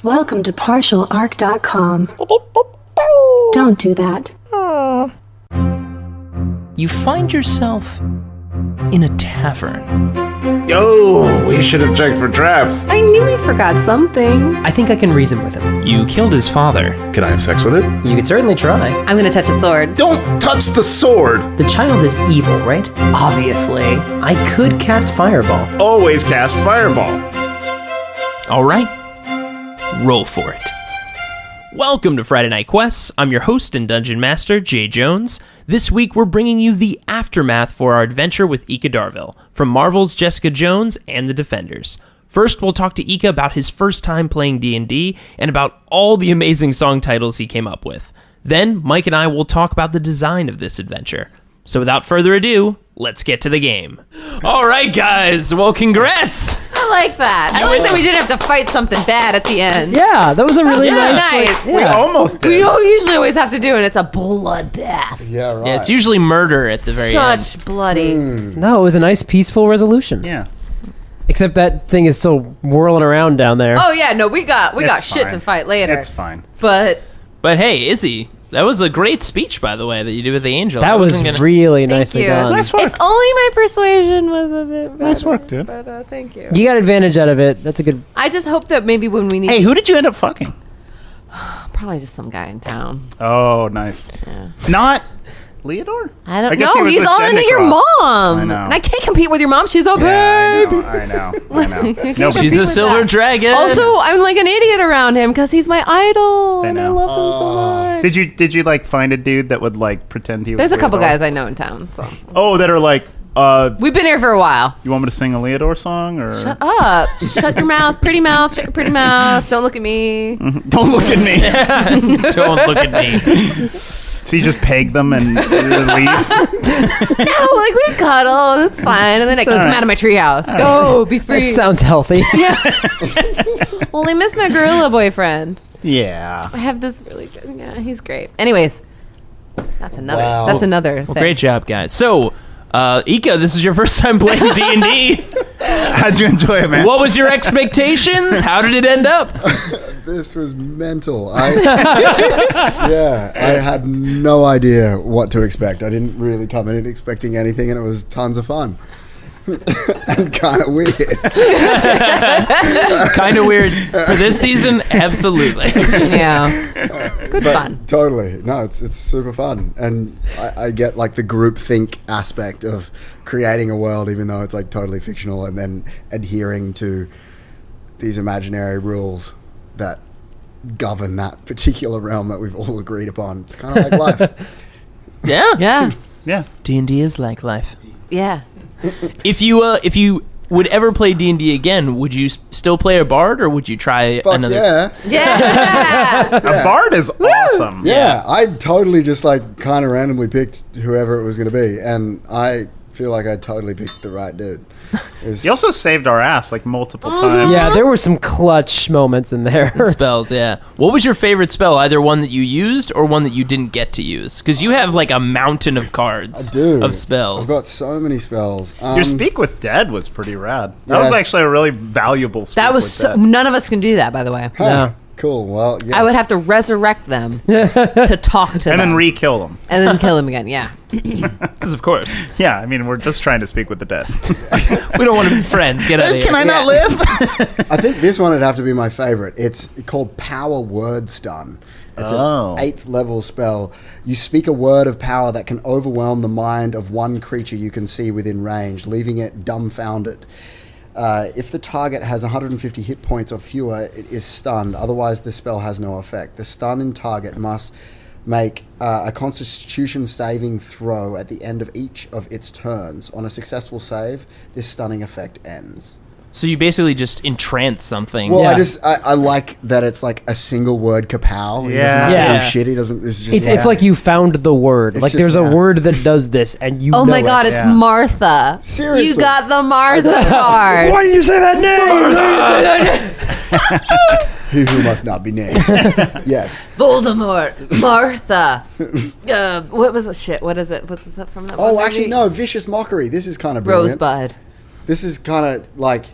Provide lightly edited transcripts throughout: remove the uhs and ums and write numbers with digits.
Welcome to partialarc.com. Don't do that. You find yourself in a tavern. Oh, we should have checked for traps. I knew he forgot something. I think I can reason with him. You killed his father. Can I have sex with it? You could certainly try. I'm gonna touch a sword. Don't touch the sword! The child is evil, right? Obviously. I could cast Fireball. Always cast fireball. All right, roll for it. Welcome to Friday Night Quests. I'm your host and dungeon master, Jay Jones. This week, we're bringing you the aftermath for our adventure with Eke Darville, from Marvel's Jessica Jones and the Defenders. First, we'll talk to Eke about his first time playing D&D and about all the amazing song titles he came up with. Then, Mike and I will talk about the design of this adventure. So without further ado, let's get to the game. All right, guys. Well, congrats. I like that. I like that we didn't have to fight something bad at the end. Yeah, that was a really nice. nice. We almost did. We don't usually always have to do it. It's a bloodbath. Yeah, right. Yeah, it's usually murder at the very end. Such bloody. No, it was a nice, peaceful resolution. Yeah. Except that thing is still whirling around down there. Oh yeah, no, we got It's shit fine. to fight later. It's fine. But But hey, Izzy, that was a great speech, by the way, that you did with the angel. that I was wasn't gonna- really thank nicely you. done. Nice work. If only my persuasion was a bit better. Nice work, dude. But thank you. You got advantage out of it. That's a good. I just hope that maybe when we need Hey, who did you end up fucking? probably just some guy in town. Oh, nice. Yeah. Not Leodore? I don't guess know. he was He's with all into your Dickinger. mom. I know. And I can't compete with your mom. She's a Yeah, babe. I know. No, She's a silver dragon. Also, I'm like an idiot around him because he's my idol, and I know. love him so much. Did you like find a dude that would like pretend he was There's a couple Leodore? guys I know in town. So Oh, that are like, we've been here for a while. you want me to sing a Leodore song or Shut up! Just shut your mouth, pretty mouth. Shut your pretty mouth. Don't look at me. Don't look at me. Don't look at me. So you just peg them and leave? No, like we cuddle. It's fine. And then I kick him out of my treehouse. Go, be free. That sounds healthy. Yeah. Well, I miss my gorilla boyfriend. Yeah. I have this really good. Yeah, he's great. Anyways, that's another. Wow. That's another. Well, thing. great job, guys. So, Eke, this is your first time playing D&D. How'd you enjoy it, man? What was your expectations? How did it end up? This was mental. I had no idea what to expect. I didn't really come in expecting anything, and it was tons of fun. And kind of weird. Kind of weird. For this season, absolutely. Yeah. Good But fun. totally. No, it's super fun. And I get like the group think aspect of creating a world, even though it's like totally fictional, and then adhering to these imaginary rules that govern that particular realm that we've all agreed upon. It's kind of like life. Yeah. Yeah. Yeah. D&D is like life. Yeah. If you would ever play D&D again, would you still play a bard, or would you try Fuck another? yeah. Yeah. A bard is awesome. Yeah, I totally just like kind of randomly picked whoever it was going to be, and I feel like I totally picked the right dude. It was- You also saved our ass like multiple times. Yeah, there were some clutch moments in there. Spells, yeah. What was your favorite spell? Either one that you used or one that you didn't get to use? Because you have like a mountain of cards I do. of spells. I've got so many spells. Your Speak with Dead was pretty rad. That Yeah. was actually a really valuable Speak That was with so, Dead. none of us can do that, by the way. Huh, Yeah. Cool. Well, yes. I would have to resurrect them to talk to them. And then re-kill them. and then kill them again. Yeah. Because of course. Yeah, I mean, we're just trying to speak with the dead. We don't want to be friends. Get out of here. Can I not live? I think this one would have to be my favorite. It's called Power Word Stun. It's Oh. an 8th level spell. You speak a word of power that can overwhelm the mind of one creature you can see within range, leaving it dumbfounded. If the target has 150 hit points or fewer, it is stunned. Otherwise, the spell has no effect. The stunned target must make a Constitution saving throw at the end of each of its turns. On a successful save, this stunning effect ends. So you basically just entrance something. Well, Yeah. I like that it's like a single word kapow. He doesn't have Yeah. to do shit. He doesn't. It's just It's like you found the word. It's Like just- there's a yeah. word that does this, and you. Oh know my God, it's Yeah. Martha. Seriously. You got the Martha card. Why did you say that name? who must not be named. Yes. Voldemort. Martha. What was it? Shit. What is it? What's that from? That Oh, one actually, movie? no. Vicious Mockery. This is kind of brilliant. Rosebud. This is kind of like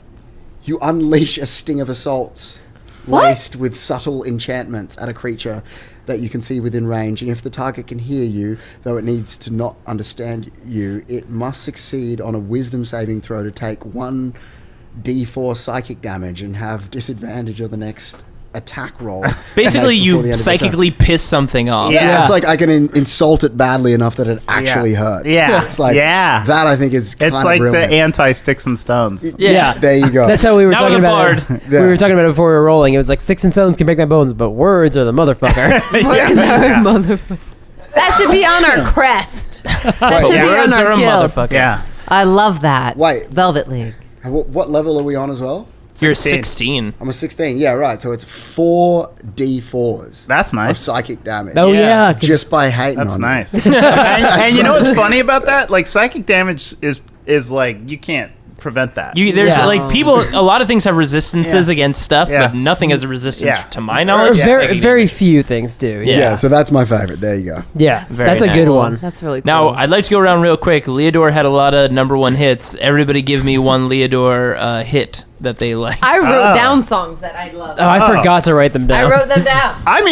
you unleash a sting of assaults laced with subtle enchantments at a creature that you can see within range, and if the target can hear you, though it needs to not understand you, it must succeed on a wisdom saving throw to take 1d4 psychic damage and have disadvantage of the next attack roll. Basically, before the you end of the psychically piss something off. Yeah. it's like I can insult it badly enough that it actually hurts. Yeah. It's like, Yeah. that I think is kind It's of like brilliant. the anti-sticks and stones. Yeah. There you go. That's how we were Now talking with a about bard. it. We were talking about it before we were rolling. It was like sticks and stones can break my bones, but words are the motherfucker. Words are motherfucker. That should be on our crest. That should be on Words are our a guild. motherfucker. Yeah. I love that. Wait. Velvet League. What level are we on as well? You're 16. 16. I'm a 16. Yeah, right. So it's 4d4s. That's nice. Of psychic damage. Oh, Yeah. yeah. 'cause Just by hating That's on nice. and you know what's funny about that? Like, psychic damage is like, you can't prevent that. There's Yeah. like people. A lot of things have resistances Yeah. against stuff, Yeah. but nothing has a resistance Yeah. to my Or knowledge. very, Psychic very damage. few things do. Yeah. Yeah. So that's my favorite. There you go. Yeah. Very That's a good nice. one. That's really cool. Now, I'd like to go around real quick. Leodore had a lot of number one hits. Everybody give me one Leodore hit that they like. I wrote down songs that I love. Oh, I forgot to write them down. I wrote them down. I'm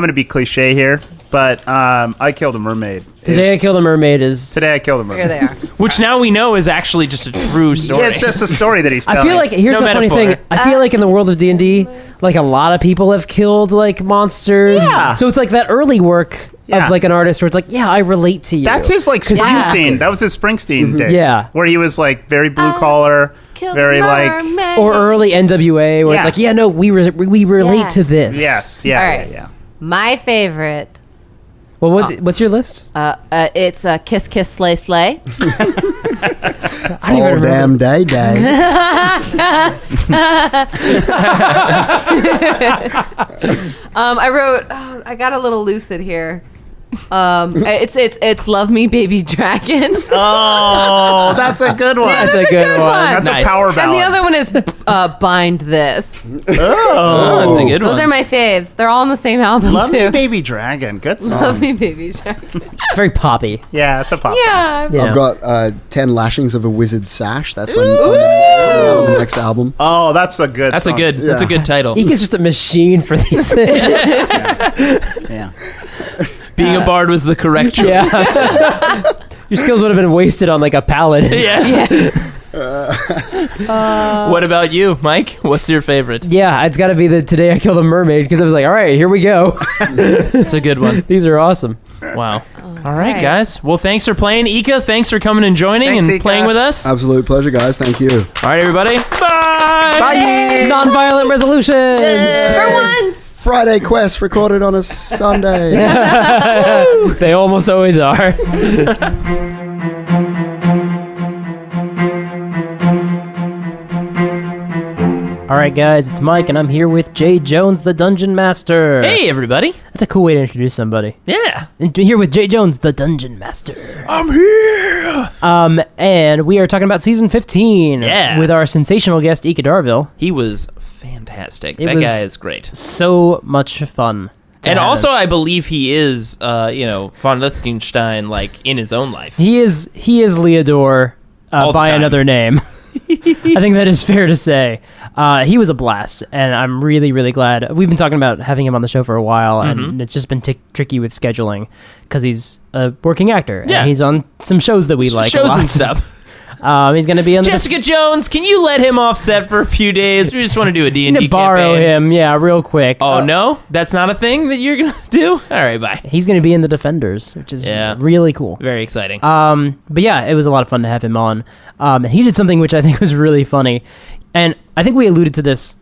gonna be cliche here, but I killed a mermaid. Today I Killed a Mermaid is... Today I killed a mermaid. Here they are. Which now we know is actually just a true story. Yeah, it's just a story that he's telling. I feel like, here's no the funny metaphor. thing. I feel like in the world of D&D, like a lot of people have killed like monsters. Yeah. So it's like that early work Yeah. of like an artist where it's like, yeah, I relate to you. That's his like 'Cause Springsteen. you- That was his Springsteen days. Yeah. Where he was like very blue collar, very like. Or early NWA where Yeah. it's like, yeah, no, we relate Yeah. to this. Yes. Yeah. All yeah, right. yeah. My favorite. Well, what's your list? It's Kiss Kiss Slay Slay. I don't even All remember. damn day. I wrote. I got a little lucid here. It's Love Me Baby Dragon. Oh, that's a good one. That's a good one. That's Nice. a power And ballad. the other one is Bind This. Oh, that's a good Those one. are my faves. They're all on the same album Love too. Me Baby Dragon. Good song. Love Me Baby Dragon. It's very poppy. Yeah, it's a pop song. Yeah. Yeah. I've got 10 lashings of a wizard's sash. That's when on the next album. Oh, that's a good That's song. that's a good title. Ike's just a machine for these things. Yeah. Being a bard was the correct choice. Yeah. Your skills would have been wasted on like a paladin. Yeah. Yeah. What about you, Mike? What's your favorite? Yeah, it's got to be the Today I Killed a Mermaid because I was like, all right, here we go. It's a good one. These are awesome. Wow. All right, right. guys. Well, thanks for playing. Eka, thanks for coming and joining Thanks, and Eka. playing with us. Absolute pleasure, guys. Thank you. All right, everybody. Bye. Bye. Non-violent resolutions. For once. Friday Quest recorded on a Sunday. They almost always are. All right, guys, it's Mike, and I'm here with Jay Jones, the Dungeon Master. Hey, everybody. That's a cool way to introduce somebody. Yeah. And here with Jay Jones, the Dungeon Master. I'm here. And we are talking about season 15 Yeah. with our sensational guest, Eke Darville. He was fantastic. It That was- guy is great. So much fun. to And have. also, I believe he is, von Lichtenstein, like, in his own life. He is Leodore All the by time. another name. I think that is fair to say. He was a blast, and I'm really, really glad. We've been talking about having him on the show for a while, and it's just been tricky with scheduling because he's a working actor. Yeah. And he's on some shows that we like a Shows lot. and stuff. He's going to be on Jessica Jones, can you let him off set for a few days? We just want to do a D&D to borrow campaign. him, yeah, real quick. Oh, no? That's not a thing that you're going to do? All right, bye. He's going to be in the Defenders, which is Yeah. really cool. Very exciting. But yeah, it was a lot of fun to have him on. And he did something which I think was really funny. And I think we alluded to this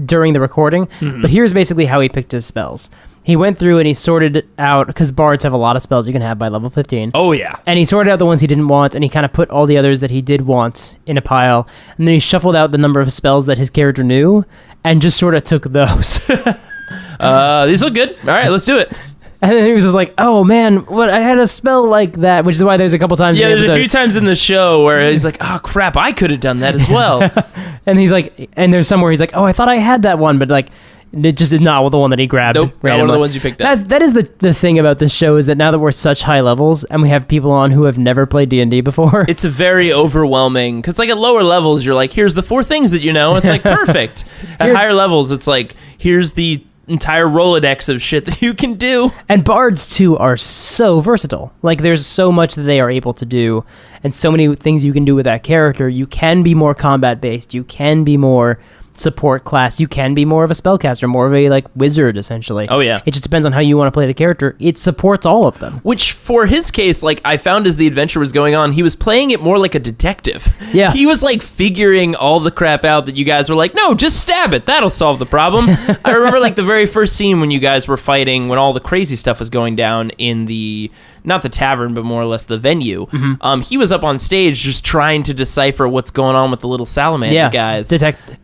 during the recording, but here's basically how he picked his spells. He went through and he sorted out, because bards have a lot of spells you can have by level 15. Oh, yeah. And he sorted out the ones he didn't want, and he kind of put all the others that he did want in a pile. And then he shuffled out the number of spells that his character knew, and just sort of took those. These look good. All right, let's do it. And then he was just like, oh man, what, I had a spell like that, which is why there's a couple times Yeah, in the there's a episode. few times in the show where he's like, oh, crap, I could have done that as well. And he's like, and there's somewhere he's like, oh, I thought I had that one, but like, It just is not the one that he grabbed. Nope, not one randomly. of the ones you picked up. That is the thing about this show, is that now that we're such high levels and we have people on who have never played D&D before. It's a very overwhelming, because like at lower levels, you're like, here's the 4 things that you know. It's like, perfect. At higher levels, it's like, here's the entire Rolodex of shit that you can do. And bards, too, are so versatile. Like, there's so much that they are able to do, and so many things you can do with that character. You can be more combat-based. You can be more support class. You can be more of a spellcaster, more of a, like, wizard, essentially. Oh, yeah. It just depends on how you want to play the character. It supports all of them. Which, for his case, like, I found as the adventure was going on, he was playing it more like a detective. Yeah. He was, like, figuring all the crap out that you guys were like, no, just stab it. That'll solve the problem. I remember, like, the very first scene when you guys were fighting, when all the crazy stuff was going down in the... not the tavern, but more or less the venue. He was up on stage just trying to decipher what's going on with the little salamander guys.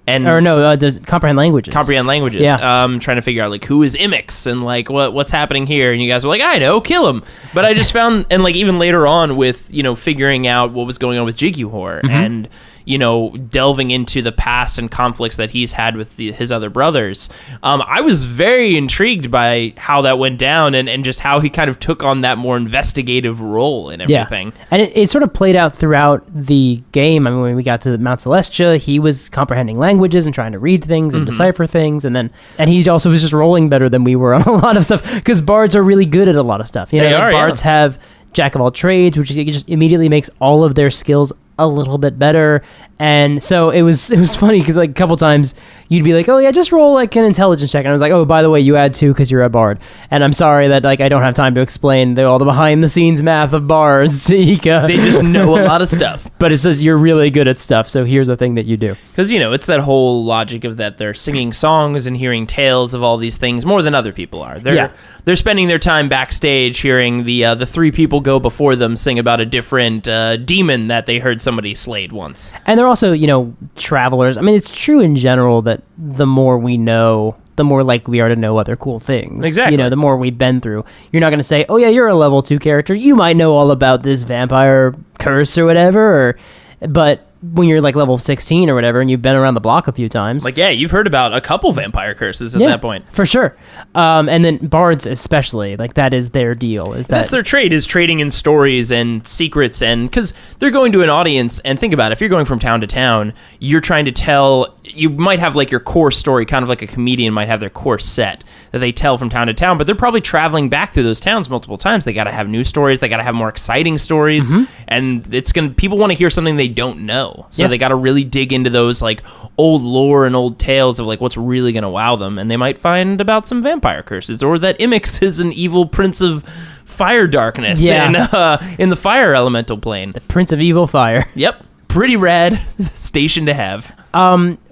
Comprehend languages. Comprehend languages. Yeah. Trying to figure out, like, who is Imix and, like, what's happening here. And you guys were like, I know, kill him. But I just found, and, like, even later on with, you know, figuring out what was going on with Jigyuhor and, you know, delving into the past and conflicts that he's had with his other brothers. I was very intrigued by how that went down and just how he kind of took on that more investigative role and everything. Yeah. And it sort of played out throughout the game. I mean, when we got to Mount Celestia, he was comprehending languages and trying to read things and decipher things. And he also was just rolling better than we were on a lot of stuff, because bards are really good at a lot of stuff. You know, They are, bards have jack of all trades, which just immediately makes all of their skills a little bit better. And so it was funny, because like a couple times you'd be like, oh yeah, just roll like an intelligence check, and I was like, oh, by the way, you add 2 because you're a bard. And I'm sorry that like I don't have time to explain all the behind the scenes math of bards to Eka. They just know a lot of stuff. But it says you're really good at stuff, so here's the thing that you do. Because, you know, it's that whole logic of that they're singing songs and hearing tales of all these things more than other people are. They're spending their time backstage hearing the 3 people go before them sing about a different demon that they heard somebody slayed once. And they're also, you know, travelers. I mean, it's true in general that the more we know, the more likely we are to know other cool things. Exactly. You know, the more we've been through. You're not going to say, oh yeah, you're a level 2 character. You might know all about this vampire curse or whatever, but when you're like level 16 or whatever and you've been around the block a few times. Like, yeah, you've heard about a couple vampire curses at that point. For sure. And then bards especially, like that is their deal. That's their trade, is trading in stories and secrets, and because they're going to an audience, and think about it, if you're going from town to town, you're trying to tell, you might have like your core story, kind of like a comedian might have their core set that they tell from town to town, but they're probably traveling back through those towns multiple times. They got to have new stories, they got to have more exciting stories, and people want to hear something they don't know. So they got to really dig into those like old lore and old tales of like what's really going to wow them, and they might find about some vampire curses, or that Imix is an evil prince of fire darkness in the fire elemental plane. The Prince of Evil Fire. Yep. Pretty rad station to have.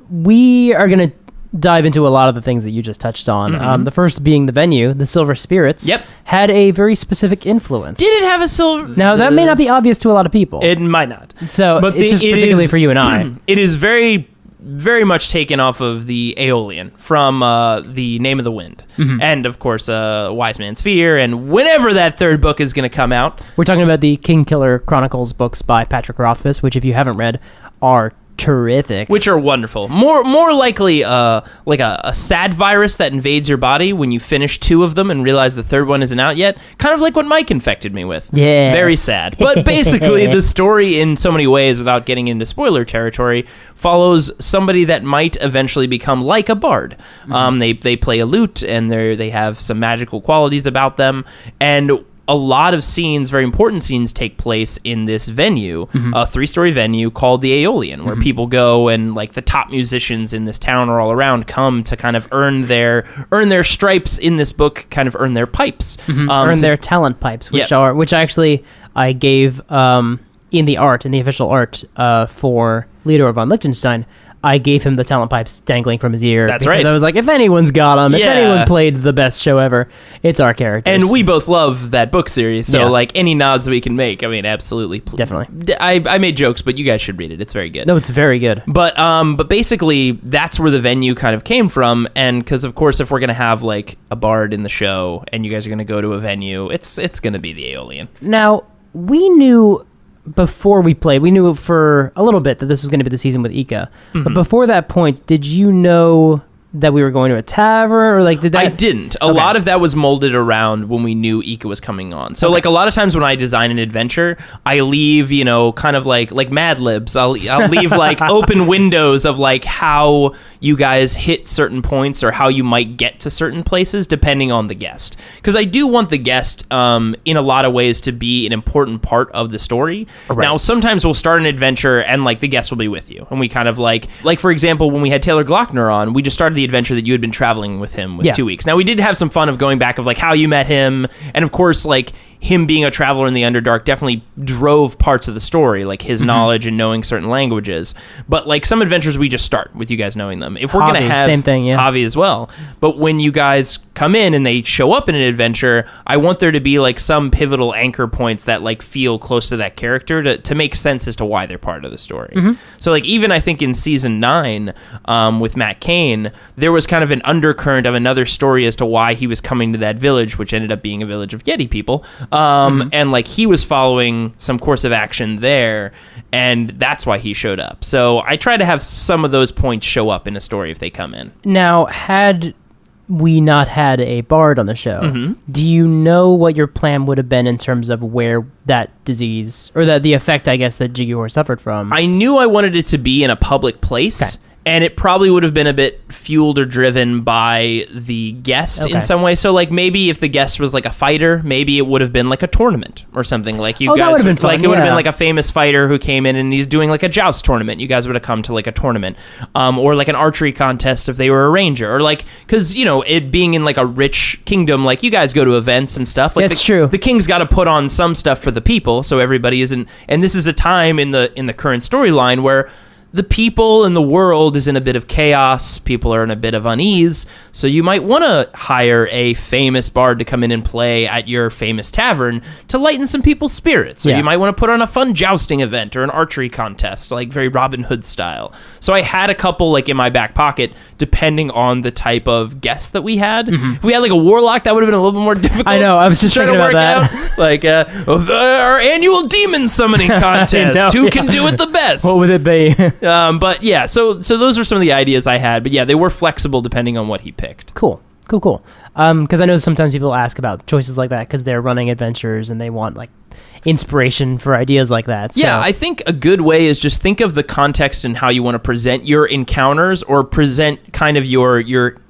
We are going to dive into a lot of the things that you just touched on. The first being the venue, the Silver Spirits, had a very specific influence. Did it have a silver... Now, that may not be obvious to a lot of people. It might not. So, but it's just particularly for you and I. It is very, very much taken off of the Aeolian from the Name of the Wind. And, of course, Wise Man's Fear, and whenever that 3rd book is going to come out. We're talking about the King Killer Chronicles books by Patrick Rothfuss, which, if you haven't read, are terrific. Which are wonderful. More likely like a sad virus that invades your body when you finish 2 of them and realize the 3rd one isn't out yet. Kind of like what Mike infected me with. Yes. Very sad. But basically the story in so many ways, without getting into spoiler territory, follows somebody that might eventually become like a bard. They play a lute, and they have some magical qualities about them, and a lot of scenes, very important scenes, take place in this venue, a 3-story venue called the Aeolian, where people go, and like the top musicians in this town or all around come to kind of earn their stripes in this book, kind of earn their pipes, earn their talent pipes, which actually I gave in the official art for Leodore von Lichtenstein. I gave him the talent pipes dangling from his ear. That's right. I was like, if anyone's got them, if anyone played the best show ever, it's our characters. And we both love that book series, so like any nods we can make, I mean, absolutely. Definitely. I made jokes, but you guys should read it. It's very good. No, it's very good. But basically, that's where the venue kind of came from, and because, of course, if we're going to have like a bard in the show, and you guys are going to go to a venue, it's going to be the Aeolian. Now, we knew... Before we played, we knew for a little bit that this was going to be the season with Eka. But before that point, did you know that we were going to a tavern, or like did that? I didn't. A lot of that was molded around when we knew Eka was coming on. So like a lot of times when I design an adventure, I leave, kind of like Mad Libs. I'll leave like open windows of like how you guys hit certain points or how you might get to certain places depending on the guest. Because I do want the guest in a lot of ways to be an important part of the story. Right. Now, sometimes we'll start an adventure and like the guest will be with you. And we kind of like for example, when we had Taylor Glockner on, we just started the adventure that you had been traveling with him with 2 weeks. Now, we did have some fun of going back of like how you met him. And of course, like him being a traveler in the Underdark definitely drove parts of the story, like his knowledge and knowing certain languages. But like some adventures we just start with you guys knowing them. If we're going to have same thing, Javi as well. But when you guys come in and they show up in an adventure, I want there to be like some pivotal anchor points that like feel close to that character to make sense as to why they're part of the story. So like even I think in season 9 with Matt Cain, there was kind of an undercurrent of another story as to why he was coming to that village, which ended up being a village of Yeti people. And like he was following some course of action there, and that's why he showed up. So I try to have some of those points show up in a story if they come in. Now, had we not had a bard on the show, do you know what your plan would have been in terms of where that disease, or the effect, I guess, that Jiggy Horse suffered from? I knew I wanted it to be in a public place. Okay. And it probably would have been a bit fueled or driven by the guest in some way. So, like, maybe if the guest was, like, a fighter, maybe it would have been, like, a tournament or something. Like, you guys... that would have been fun, like, it would have been, like, a famous fighter who came in and he's doing, like, a joust tournament. You guys would have come to, like, a tournament. Or, like, an archery contest if they were a ranger. Or, like... Because, it being in, like, a rich kingdom, like, you guys go to events and stuff. Like, that's true. The king's got to put on some stuff for the people, so everybody isn't... And this is a time in the current storyline where... The people in the world is in a bit of chaos. People are in a bit of unease. So you might want to hire a famous bard to come in and play at your famous tavern to lighten some people's spirits. So you might want to put on a fun jousting event or an archery contest, like very Robin Hood style. So I had a couple like in my back pocket, depending on the type of guest that we had. If we had like a warlock, that would have been a little bit more difficult. I know. I was just thinking about that. Out. Like our annual demon summoning contest. Who can do it the best? What would it be? But yeah, so those are some of the ideas I had. But yeah, they were flexible depending on what he picked. Cool. Because I know sometimes people ask about choices like that because they're running adventures and they want like inspiration for ideas like that. So. Yeah, I think a good way is just think of the context and how you want to present your encounters or present kind of your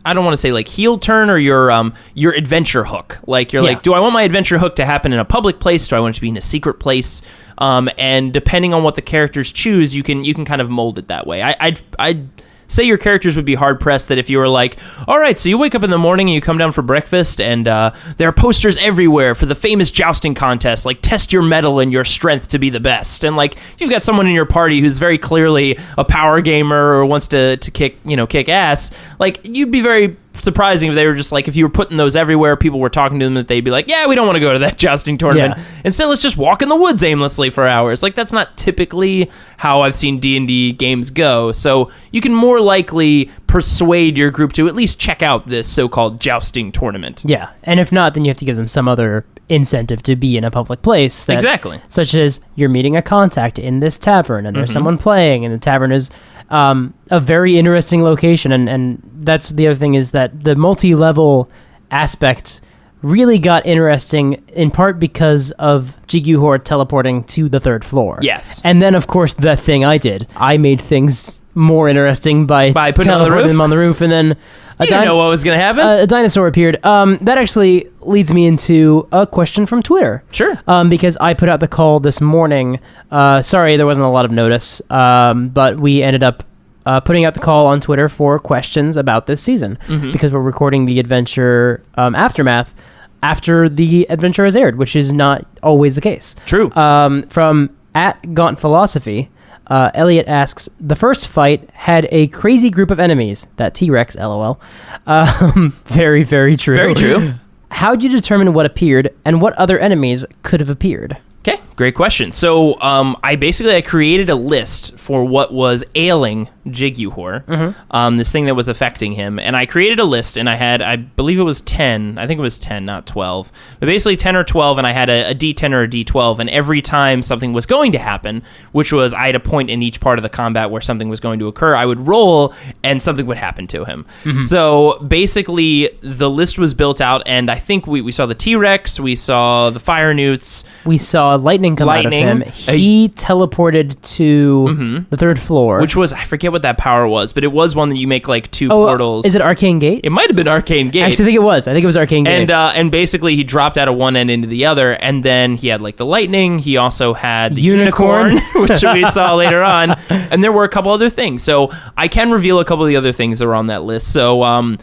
I don't want to say like heel turn or your adventure hook. Like you're like, do I want my adventure hook to happen in a public place? Do I want it to be in a secret place? And depending on what the characters choose, you can kind of mold it that way. I'd say your characters would be hard-pressed that if you were like, all right, so you wake up in the morning and you come down for breakfast and there are posters everywhere for the famous jousting contest, like test your mettle and your strength to be the best. And like if you've got someone in your party who's very clearly a power gamer or wants to kick ass, like you'd be very surprising if they were just like, if you were putting those everywhere, people were talking to them, that they'd be like, yeah, we don't want to go to that jousting tournament. Instead, let's just walk in the woods aimlessly for hours. Like that's not typically how I've seen D&D games go. So you can more likely persuade your group to at least check out this so-called jousting tournament. Yeah, and if not, then you have to give them some other incentive to be in a public place. Exactly. Such as you're meeting a contact in this tavern and there's someone playing and the tavern is a very interesting location. And that's the other thing is that the multi-level aspect really got interesting in part because of Jiggy Horde teleporting to the 3rd floor. Yes. And then, of course, the thing I did. I made things more interesting by putting them on the roof, and then you didn't know what was going to happen. A dinosaur appeared. That actually leads me into a question from Twitter. Sure. Because I put out the call this morning. Sorry, there wasn't a lot of notice, but we ended up putting out the call on Twitter for questions about this season because we're recording the adventure Aftermath after the adventure has aired, which is not always the case. True. From @GauntPhilosophy, Elliot asks, the first fight had a crazy group of enemies. That T-Rex, LOL. Very, very true. Very true. How'd you determine what appeared and what other enemies could have appeared? Okay, great question. So I created a list for what was ailing Jiguhor, this thing that was affecting him, and I created a list, and I believe it was 10. I think it was 10, not 12, but basically 10 or 12, and I had a D10 or a D12, and every time something was going to happen, which was I had a point in each part of the combat where something was going to occur, I would roll, and something would happen to him. So basically, the list was built out, and I think we saw the T-Rex, we saw the fire newts, We saw lightning come out of him. He teleported to the 3rd floor. which was, I forget what that power was, but it was one that you make like 2 portals. Is it Arcane Gate? It might have been Arcane Gate. Actually, I think it was. I think it was Arcane Gate. And basically he dropped out of one end into the other, and then he had like the lightning, he also had the unicorn which we saw later on, and there were a couple other things. So I can reveal a couple of the other things that are on that list. So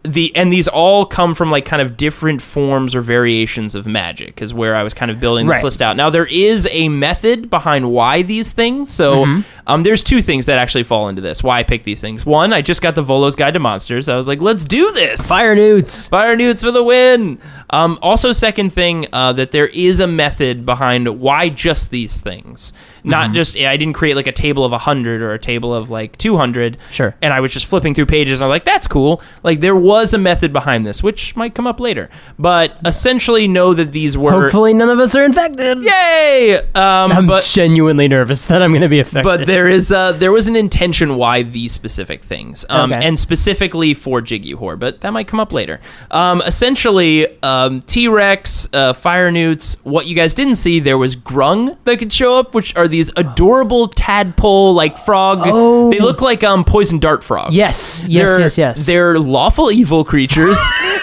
these all come from like kind of different forms or variations of magic is where I was kind of building this list out. Now there is a method behind why these things. So there's 2 things that actually fall into this. Why I picked these things. One, I just got the Volo's Guide to Monsters. I was like, let's do this. Fire newts. Fire newts for the win. Also, second thing, that there is a method behind why just these things. Not just, I didn't create like a table of 100 or a table of like 200. Sure. And I was just flipping through pages and I'm like, that's cool. Like there was a method behind this, which might come up later. But essentially know that these were... Hopefully none of us are infected. Yay! I'm genuinely nervous that I'm going to be affected. But there was an intention why these specific things, and specifically for Jiguhor, but that might come up later. Essentially, T-Rex, fire newts. What you guys didn't see, there was grung that could show up, which are these adorable tadpole like frog. Oh. They look like poison dart frogs. Yes. They're lawful evil creatures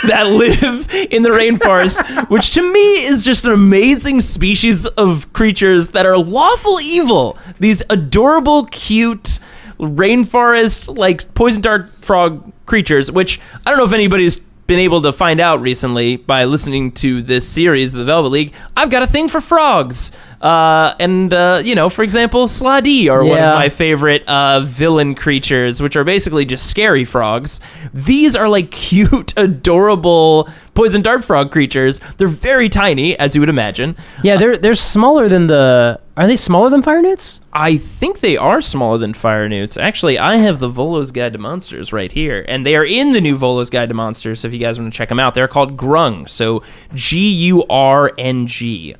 that live in the rainforest, which to me is just an amazing species of creatures that are lawful evil. These adorable, cute rainforest like poison dart frog creatures, which I don't know if anybody's been able to find out recently by listening to this series, The Velvet League. I've got a thing for frogs. For example, Sladi are one of my favorite villain creatures, which are basically just scary frogs. These are like cute, adorable poison dart frog creatures. They're very tiny, as you would imagine. Yeah, they're smaller than the... Are they smaller than fire newts? I think they are smaller than fire newts. Actually, I have the Volo's Guide to Monsters right here, and they are in the new Volo's Guide to Monsters, so if you guys want to check them out. They're called Grung, so G-U-R-N-G.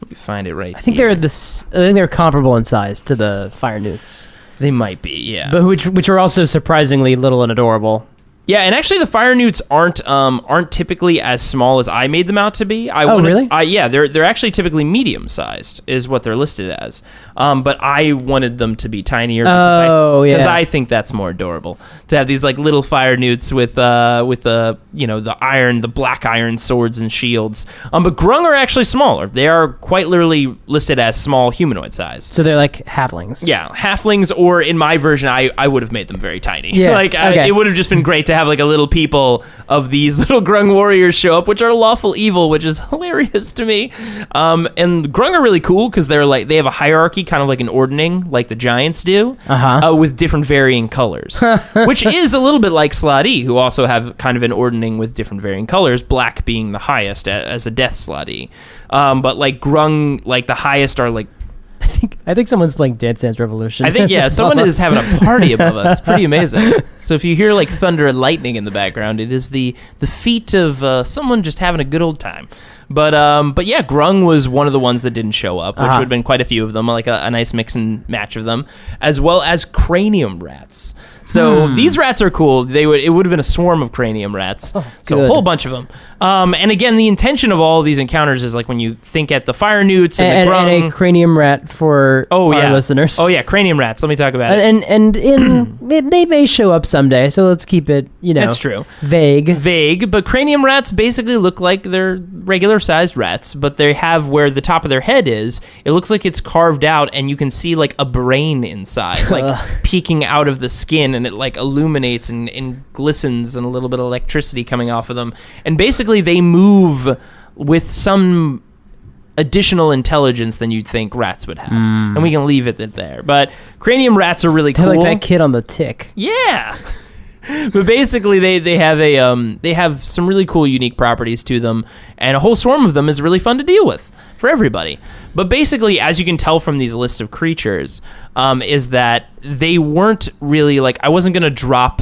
Let me find it right I think here. they're comparable in size to the fire newts. They might be, yeah. But which are also surprisingly little and adorable. Yeah, and actually the fire newts aren't typically as small as I made them out to be. Really? Yeah, they're actually typically medium sized is what they're listed as. But I wanted them to be tinier because I think that's more adorable to have these like little fire newts with the the black iron swords and shields. But grung are actually smaller. They are quite literally listed as small humanoid sized. So they're like halflings. Yeah, halflings, or in my version, I would have made them very tiny. Yeah, it would have just been great to have like a little people of these little grung warriors show up, which are lawful evil, which is hilarious to me. And grung are really cool because they have a hierarchy, kind of like an ordning, like the giants do, with different varying colors, which is a little bit like Sladi, who also have kind of an ordning with different varying colors, black being the highest as a death Sladi. But like grung, like the highest are like, I think someone's playing Dance Dance Revolution. I think, someone is having a party above us. It's pretty amazing. So if you hear like thunder and lightning in the background, it is the feat of someone just having a good old time. But yeah, grung was one of the ones that didn't show up, which would have been quite a few of them, like a nice mix and match of them, as well as cranium rats. So these rats are cool. It would have been a swarm of cranium rats. So a whole bunch of them. And again, the intention of all of these encounters is like when you think at the fire newts and the grung. And a cranium rat for our listeners. Oh yeah, cranium rats. Let me talk about it. And they may show up someday, so let's keep it, That's true. Vague. But cranium rats basically look like they're regular sized rats, but they have where the top of their head is, it looks like it's carved out and you can see like a brain inside, like peeking out of the skin, and it like illuminates and glistens and a little bit of electricity coming off of them. And basically they move with some additional intelligence than you'd think rats would have. And we can leave it there. But cranium rats are really cool. They're like that kid on the Tick. Yeah. But basically, they have some really cool, unique properties to them, and a whole swarm of them is really fun to deal with for everybody. But basically, as you can tell from these list of creatures, is that they weren't really like, I wasn't gonna drop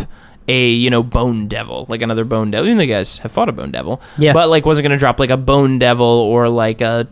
a bone devil, like another bone devil. Even the guys have fought a bone devil, but like wasn't gonna drop like a bone devil or like a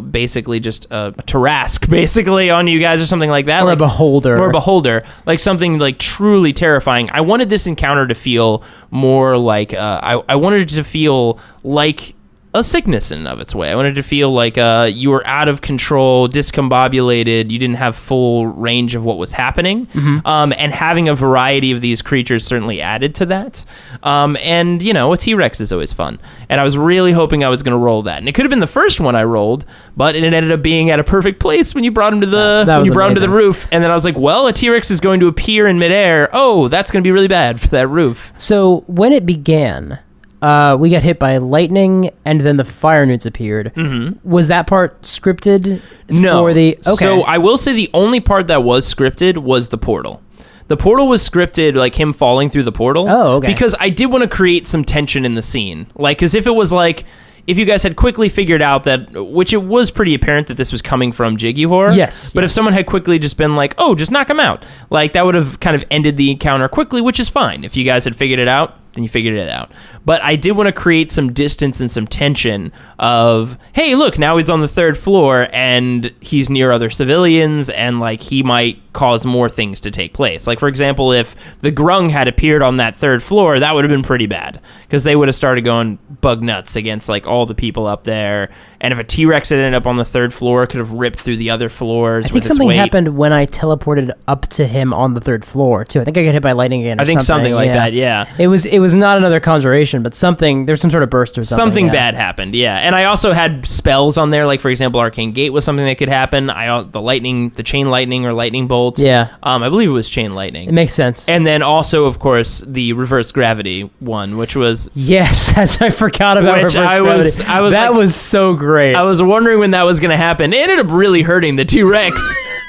basically just a Tarrasque basically on you guys or something like that, or like a beholder, like something like truly terrifying. I wanted this encounter to feel more like I wanted it to feel like a sickness in and of its way. I wanted to feel like you were out of control, discombobulated, you didn't have full range of what was happening. And having a variety of these creatures certainly added to that. And, a T-Rex is always fun. And I was really hoping I was going to roll that. And it could have been the first one I rolled, but it ended up being at a perfect place when you brought him to the roof. And then I was like, well, a T-Rex is going to appear in midair. Oh, that's going to be really bad for that roof. So when it began, we got hit by lightning, and then the fire newts appeared. Was that part scripted? No. Okay. So I will say the only part that was scripted was the portal. The portal was scripted, like him falling through the portal. Oh, okay. Because I did want to create some tension in the scene. Like, because if it was like, if you guys had quickly figured out that, which it was pretty apparent that this was coming from Jiggy Horror. Yes. But if someone had quickly just been like, oh, just knock him out, like that would have kind of ended the encounter quickly, which is fine. If you guys had figured it out, then you figured it out. But I did want to create some distance and some tension of, hey, look, now he's on the 3rd floor and he's near other civilians and like he might cause more things to take place. Like, for example, if the Grung had appeared on that 3rd floor, that would have been pretty bad because they would have started going bug nuts against like all the people up there. And if a T-Rex had ended up on the 3rd floor, it could have ripped through the other floors. I think something happened when I teleported up to him on the 3rd floor too. I think I got hit by lightning again. I think something like that. Yeah. It was not another conjuration, but there's some sort of burst or something. Something bad happened, yeah. And I also had spells on there, like for example, Arcane Gate was something that could happen. The chain lightning or lightning bolts. Yeah. I believe it was chain lightning. It makes sense. And then also, of course, the reverse gravity one, which was I forgot about reverse gravity. That was so great. I was wondering when that was going to happen. It ended up really hurting the T-Rex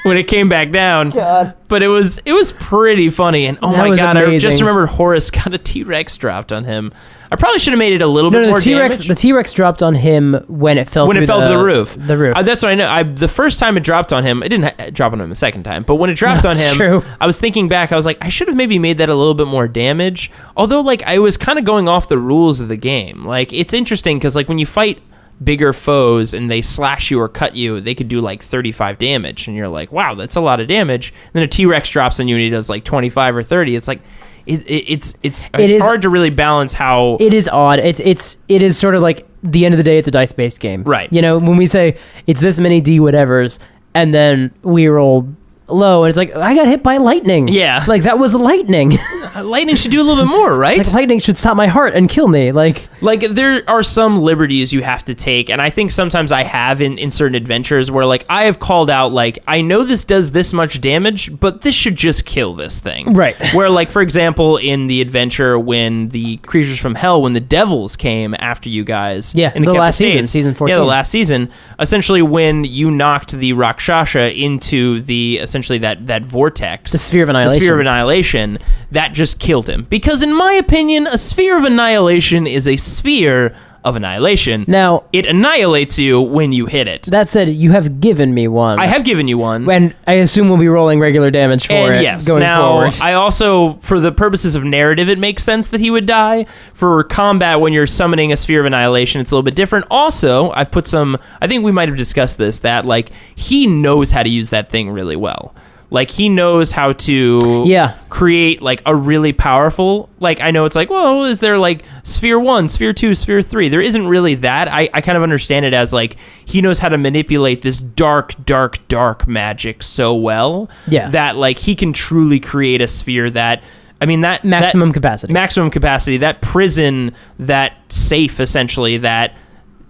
when it came back down. God. But it was pretty funny. And oh that my God, amazing. I just remembered Horace got a T-Rex dropped on him. I probably should have made it a little bit more damage. The T-Rex dropped on him when it fell to the roof. The roof. That's what I know. The first time it dropped on him, it didn't drop on him the second time, but when it dropped on him, true. I was thinking back, I was like, I should have maybe made that a little bit more damage. Although, like, I was kind of going off the rules of the game. Like, it's interesting because, like, when you fight bigger foes and they slash you or cut you, they could do like 35 damage, and you're like, wow, that's a lot of damage. And then a T-Rex drops on you and he does like 25 or 30. It's like, it's hard to really balance how it is odd. It is sort of like the end of the day, it's a dice-based game, right? When we say it's this many D whatevers, and then we roll low, and it's like, I got hit by lightning. Yeah, like that was lightning. Lightning should do a little bit more, right? Like lightning should stop my heart and kill me. Like there are some liberties you have to take, and I think sometimes I have in certain adventures where like I have called out like, I know this does this much damage, but this should just kill this thing. Right. Where like, for example, in the adventure when the creatures from hell, when the devils came after you guys. Yeah, in the last season, season 14. Yeah, the last season. Essentially when you knocked the Rakshasa into the essentially that vortex. The Sphere of Annihilation. The Sphere of Annihilation. That just killed him. Because in my opinion, a Sphere of Annihilation is a sphere of annihilation. Now, it annihilates you when you hit it. That said, you have given me one. I have given you one. And I assume we'll be rolling regular damage for it yes. going now, forward. I also, for the purposes of narrative, it makes sense that he would die. For combat, when you're summoning a Sphere of Annihilation, it's a little bit different. Also, I've put some, I think we might have discussed this, that like he knows how to use that thing really well. Like, he knows how to create, like, a really powerful... Like, I know it's like, well, is there, like, Sphere 1, Sphere 2, Sphere 3? There isn't really that. I kind of understand it as, like, he knows how to manipulate this dark magic so well that, like, he can truly create a sphere that... I mean, that... Maximum capacity. Maximum capacity. That prison, that safe, essentially, that...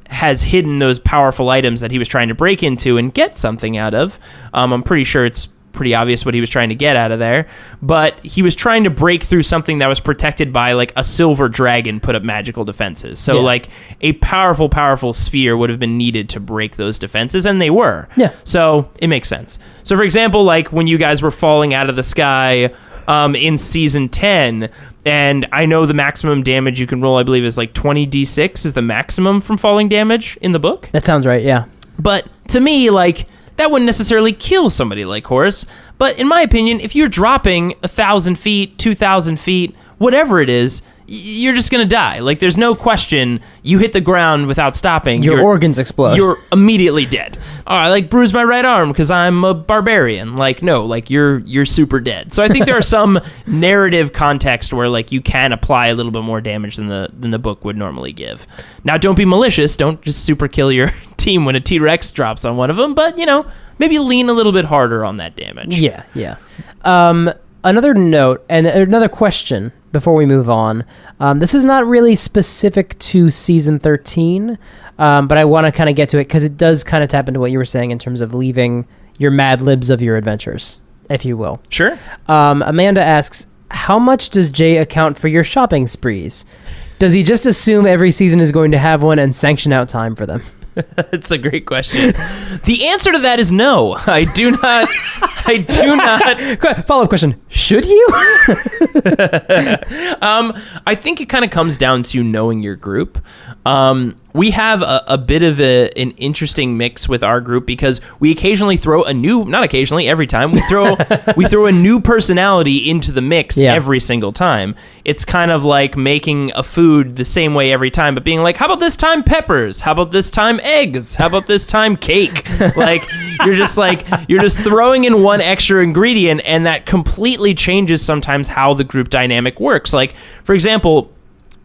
has hidden those powerful items that he was trying to break into and get something out of. I'm pretty sure it's pretty obvious what he was trying to get out of there, but he was trying to break through something that was protected by like a silver dragon put up magical defenses. So like a powerful sphere would have been needed to break those defenses, and they were. Yeah. So it makes sense. So for example, like when you guys were falling out of the sky in season 10, And I know the maximum damage you can roll, I believe, is like 20d6 is the maximum from falling damage in the book. That sounds right, yeah. But to me, like, that wouldn't necessarily kill somebody like Horace. But in my opinion, if you're dropping 1,000 feet, 2,000 feet, whatever it is, you're just going to die. Like, there's no question. You hit the ground without stopping. Your organs explode. You're immediately dead. Oh, I like bruised my right arm because I'm a barbarian. Like, no, like you're super dead. So I think there are some narrative context where like you can apply a little bit more damage than the book would normally give. Now, don't be malicious. Don't just super kill your team when a T-Rex drops on one of them. But, maybe lean a little bit harder on that damage. Yeah. Another note and another question before we move on. This is not really specific to season 13, but I want to kind of get to it because it does kind of tap into what you were saying in terms of leaving your Mad Libs of your adventures, if you will. Sure. Amanda asks, how much does Jay account for your shopping sprees? Does he just assume every season is going to have one and sanction out time for them? That's a great question. The answer to that is no. I do not. Follow-up question. Should you? I think it kind of comes down to knowing your group. We have a bit of an interesting mix with our group because we occasionally throw every time we throw a new personality into the mix every single time. It's kind of like making a food the same way every time, but being like, how about this time peppers? How about this time eggs? How about this time cake? You're just throwing in one extra ingredient, and that completely changes sometimes how the group dynamic works. Like, for example,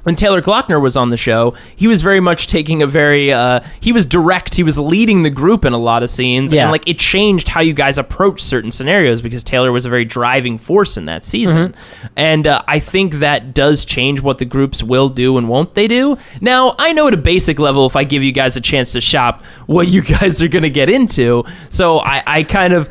when Taylor Glockner was on the show, he was very much taking he was direct, he was leading the group in a lot of scenes, and it changed how you guys approach certain scenarios because Taylor was a very driving force in that season. Mm-hmm. And I think that does change what the groups will do and won't they do. Now, I know at a basic level, if I give you guys a chance to shop, what you guys are going to get into, so I kind of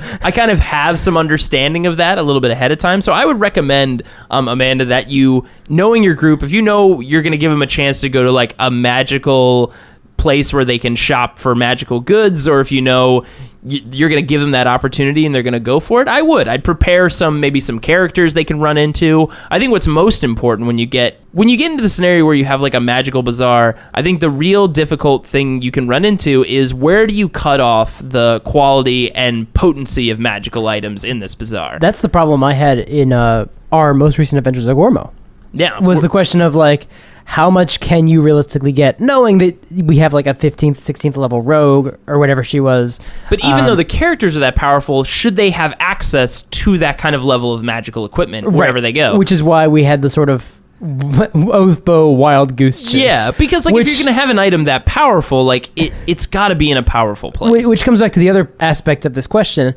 have some understanding of that a little bit ahead of time. So I would recommend, Amanda, that you, knowing your group, if you know you're going to give them a chance to go to like a magical place where they can shop for magical goods, or if you know you're going to give them that opportunity and they're going to go for it, I'd prepare maybe some characters they can run into. I think what's most important when you get into the scenario where you have like a magical bazaar, I think the real difficult thing you can run into is where do you cut off the quality and potency of magical items in this bazaar? That's the problem I had in our most recent Adventures of Gormo. Yeah, was the question of like, how much can you realistically get, knowing that we have like a 15th, 16th level rogue or whatever she was. But even though the characters are that powerful, should they have access to that kind of level of magical equipment wherever they go? Which is why we had the sort of Oathbow wild goose chase. Yeah, because like if you're going to have an item that powerful, like it's got to be in a powerful place. Which comes back to the other aspect of this question,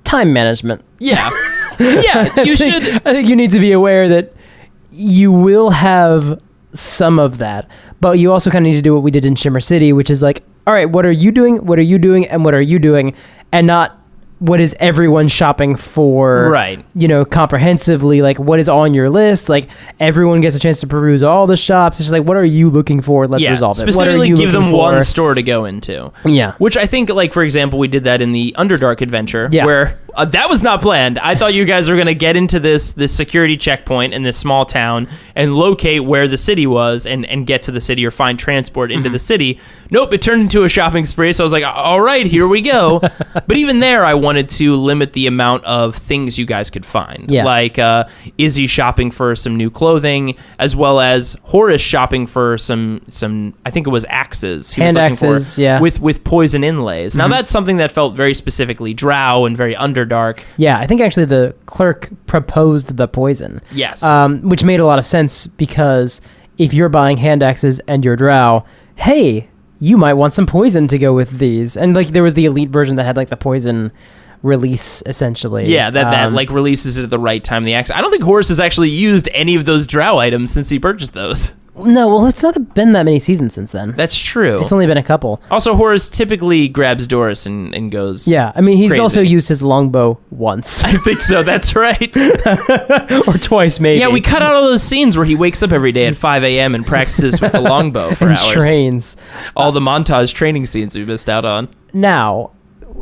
time management. Yeah. Yeah, you should. I think you need to be aware that you will have some of that, but you also kind of need to do what we did in Shimmer City, which is like, all right, what are you doing? What are you doing? And what are you doing? And not what is everyone shopping for, right? Comprehensively, like what is on your list? Like everyone gets a chance to peruse all the shops. It's just like, what are you looking for? Let's resolve it. Specifically, what are you give them for? one store to go into. Yeah. Which I think, like, for example, we did that in the Underdark adventure, where that was not planned. I thought you guys were going to get into this security checkpoint in this small town and locate where the city was and get to the city or find transport into the city. Nope, it turned into a shopping spree, so I was like, all right, here we go. But even there, I wanted to limit the amount of things you guys could find. Yeah. Like Izzy shopping for some new clothing, as well as Horace shopping for some I think it was axes. He Hand was looking axes, for, with poison inlays. Now that's something that felt very specifically drow and very Underdark. Yeah, I think actually the clerk proposed the poison. Yes. Which made a lot of sense because if you're buying hand axes and you're drow, hey, you might want some poison to go with these. And like there was the elite version that had like the poison release essentially. Yeah, that like releases it at the right time. The axe. I don't think Horace has actually used any of those drow items since he purchased those. No, well, it's not been that many seasons since then. That's true. It's only been a couple. Also, Horace typically grabs Doris and goes. Yeah, I mean, he's crazy. also used his longbow once. I think so. That's right. Or twice, maybe. Yeah, we cut out all those scenes where he wakes up every day at 5 a.m. and practices with the longbow for and hours. Trains. All the montage training scenes we missed out on. Now,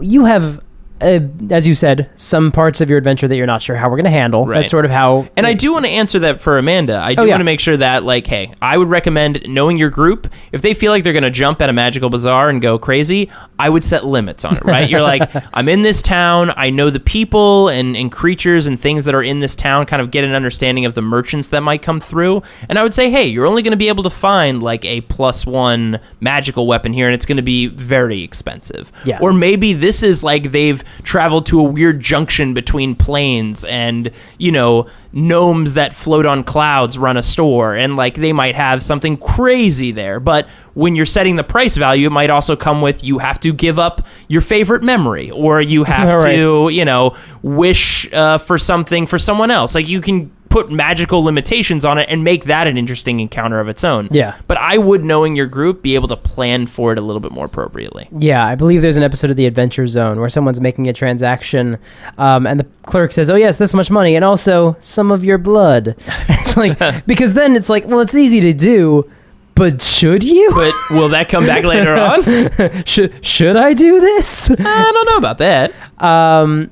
you have as you said, some parts of your adventure that you're not sure how we're going to handle. Right. That's sort of how... And I do want to answer that for Amanda. I do want to make sure that, like, hey, I would recommend knowing your group. If they feel like they're going to jump at a magical bazaar and go crazy, I would set limits on it, right? You're like, I'm in this town. I know the people and creatures and things that are in this town, kind of get an understanding of the merchants that might come through. And I would say, hey, you're only going to be able to find, like, a +1 magical weapon here, and it's going to be very expensive. Yeah. Or maybe this is like they've traveled to a weird junction between planes and, you know, gnomes that float on clouds run a store, and like they might have something crazy there. But when you're setting the price value, it might also come with you have to give up your favorite memory, or you have to, you know, wish for something for someone else. Like you can put magical limitations on it and make that an interesting encounter of its own. Yeah. But I would, knowing your group, be able to plan for it a little bit more appropriately. Yeah, I believe there's an episode of The Adventure Zone where someone's making a transaction, and the clerk says, oh yes, this much money, and also some of your blood. It's like, because then it's like, well, it's easy to do, but should you? But will that come back later on? Should I do this? I don't know about that.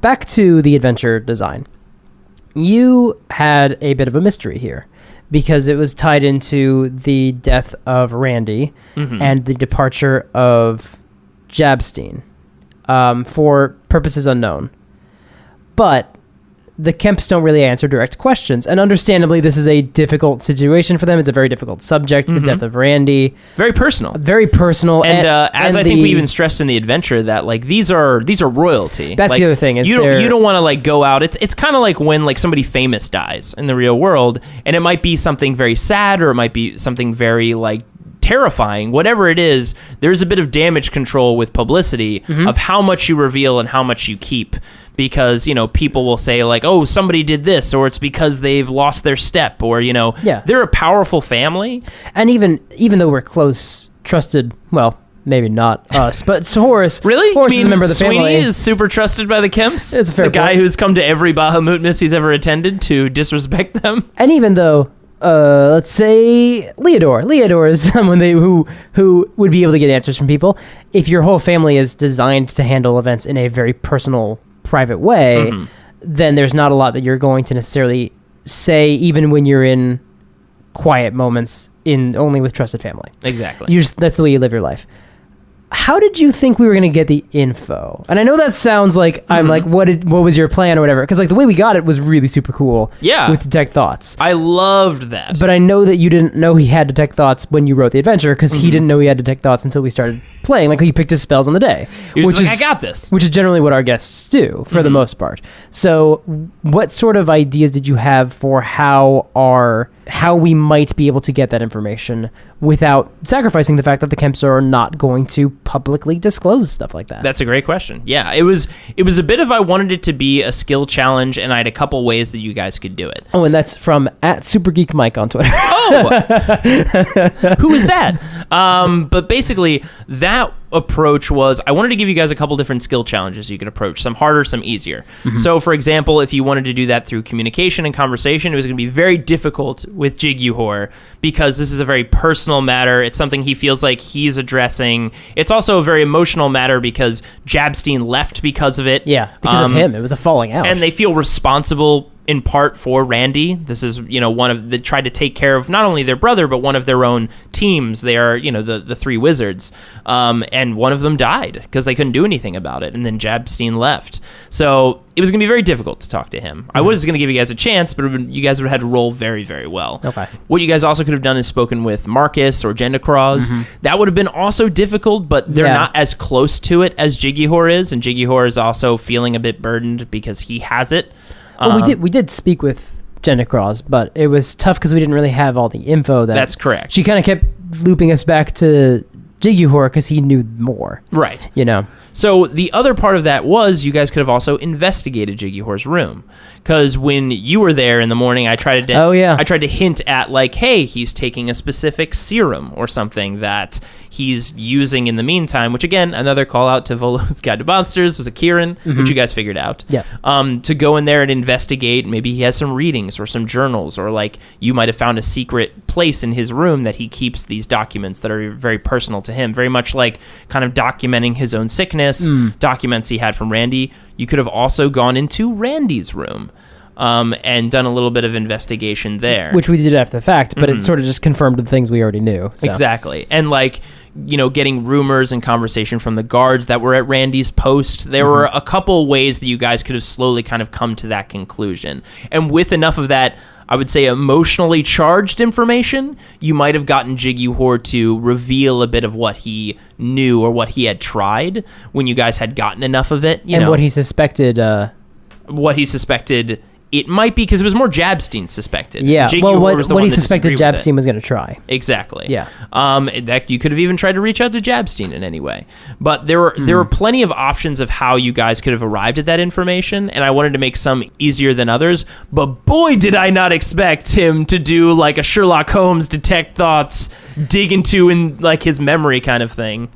Back to the adventure design. You had a bit of a mystery here because it was tied into the death of Randy and the departure of Jabstein for purposes unknown. But the Kemps don't really answer direct questions. And understandably, this is a difficult situation for them. It's a very difficult subject, the death of Randy. Very personal. Very personal. And as I think we even stressed in the adventure that like these are royalty. That's like, the other thing. Is you don't want to like go out. It's kind of like when like somebody famous dies in the real world, and it might be something very sad or it might be something very like terrifying. Whatever it is, there's a bit of damage control with publicity of how much you reveal and how much you keep. Because, you know, people will say like, oh, somebody did this, or it's because they've lost their step, or, you know, they're a powerful family. And even though we're close, trusted, well, maybe not us, but Horace. Really? Horace is a member of the Sweeney family. is super trusted by the Kemps? It's a fair The guy point. who's come to every Bahamutness he's ever attended to disrespect them? And even though, let's say Leodore is someone who would be able to get answers from people. If your whole family is designed to handle events in a very personal, private way, then there's not a lot that you're going to necessarily say, even when you're in quiet moments only with trusted family. Exactly. That's the way you live your life. How did you think we were going to get the info? And I know that sounds like I'm like, what was your plan or whatever? Because like the way we got it was really super cool. Yeah. With Detect Thoughts. I loved that. But I know that you didn't know he had Detect Thoughts when you wrote the adventure, because he didn't know he had Detect Thoughts until we started playing. Like he picked his spells on the day. He was like, I got this. Which is generally what our guests do for the most part. So what sort of ideas did you have for how we might be able to get that information without sacrificing the fact that the Kemps are not going to publicly disclose stuff like that? That's a great question. Yeah, it was a bit of, I wanted it to be a skill challenge, and I had a couple ways that you guys could do it. Oh, and that's from @SuperGeekMike on Twitter. Oh, who is that? But basically, that approach was, I wanted to give you guys a couple different skill challenges you could approach, some harder, some easier. So, for example, if you wanted to do that through communication and conversation, it was going to be very difficult with Jig-U-Hor, because this is a very personal matter. It's something he feels like he's addressing. It's also a very emotional matter because Jabstein left because of it. Yeah, because of him. It was a falling out. And they feel responsible in part for Randy. This is, you know, they tried to take care of not only their brother, but one of their own teams. They are, you know, the three wizards. And one of them died because they couldn't do anything about it. And then Jabstein left. So it was going to be very difficult to talk to him. I was going to give you guys a chance, but you guys would have had to roll very, very well. Okay. What you guys also could have done is spoken with Marcus or Jendicross. That would have been also difficult, but they're not as close to it as Jig-U-Hor is. And Jig-U-Hor is also feeling a bit burdened because he has it. Well, we did speak with Jendicross, but it was tough because we didn't really have all the info. That's correct. She kind of kept looping us back to Jig-U-Hor because he knew more. Right. You know? So the other part of that was you guys could have also investigated Jig-U-Hor's room, because when you were there in the morning, I tried to hint at like, hey, he's taking a specific serum or something that he's using in the meantime, which again, another call out to Volo's Guide to Monsters was a Kieran, which you guys figured out. Yeah. To go in there and investigate. Maybe he has some readings or some journals, or like you might have found a secret place in his room that he keeps these documents that are very personal to him, very much like kind of documenting his own sickness, documents he had from Randy. You could have also gone into Randy's room. And done a little bit of investigation there. Which we did after the fact, but it sort of just confirmed the things we already knew. So. Exactly. And like, getting rumors and conversation from the guards that were at Randy's post. There were a couple ways that you guys could have slowly kind of come to that conclusion. And with enough of that, I would say, emotionally charged information, you might have gotten Jiggy Horde to reveal a bit of what he knew or what he had tried when you guys had gotten enough of it. What he suspected... What he suspected... It might be because it was more Jabstein suspected. Yeah, Jiggy well, Horde was the what one he that suspected disagreed with Jabstein was going to try. Exactly. Yeah. That you could have even tried to reach out to Jabstein in any way. But there were plenty of options of how you guys could have arrived at that information, and I wanted to make some easier than others. But boy, did I not expect him to do like a Sherlock Holmes detect thoughts, dig into in like his memory kind of thing.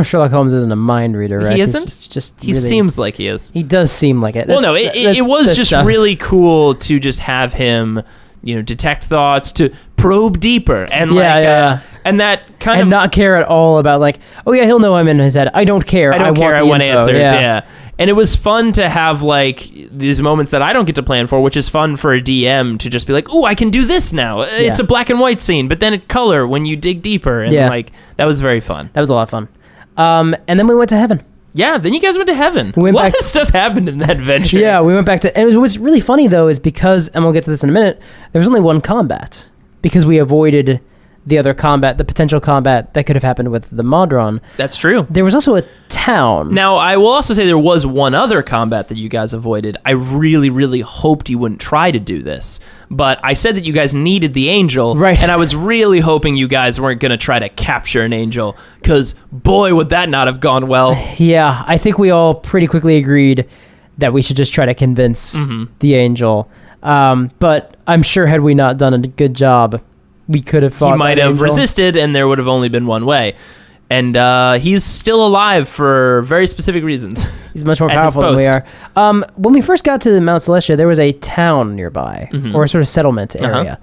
Sherlock Holmes isn't a mind reader, right? He isn't? He really, seems like he is. He does seem like it. Well, no, it was just really cool to just have him, detect thoughts, to probe deeper. And and that kind of... And not care at all about like, oh yeah, he'll know I'm in his head. I don't care. I want answers, yeah. And it was fun to have like these moments that I don't get to plan for, which is fun for a DM to just be like, oh, I can do this now. It's a black and white scene, but then it color when you dig deeper. And like, that was very fun. That was a lot of fun. And then we went to heaven. Yeah, then you guys went to heaven. A lot of stuff happened in that adventure. Yeah, we went back to... And what's really funny, though, is because... And we'll get to this in a minute. There was only one combat. Because we avoided the other combat, the potential combat that could have happened with the Modron. That's true. There was also a town. Now, I will also say there was one other combat that you guys avoided. I really, really hoped you wouldn't try to do this. But I said that you guys needed the angel. Right. And I was really hoping you guys weren't going to try to capture an angel. Because, boy, would that not have gone well. Yeah, I think we all pretty quickly agreed that we should just try to convince the angel. But I'm sure had we not done a good job, we could have fought. He might have resisted, and there would have only been one way. And he's still alive for very specific reasons. He's much more powerful than we are. When we first got to Mount Celestia, there was a town nearby, or a sort of settlement area.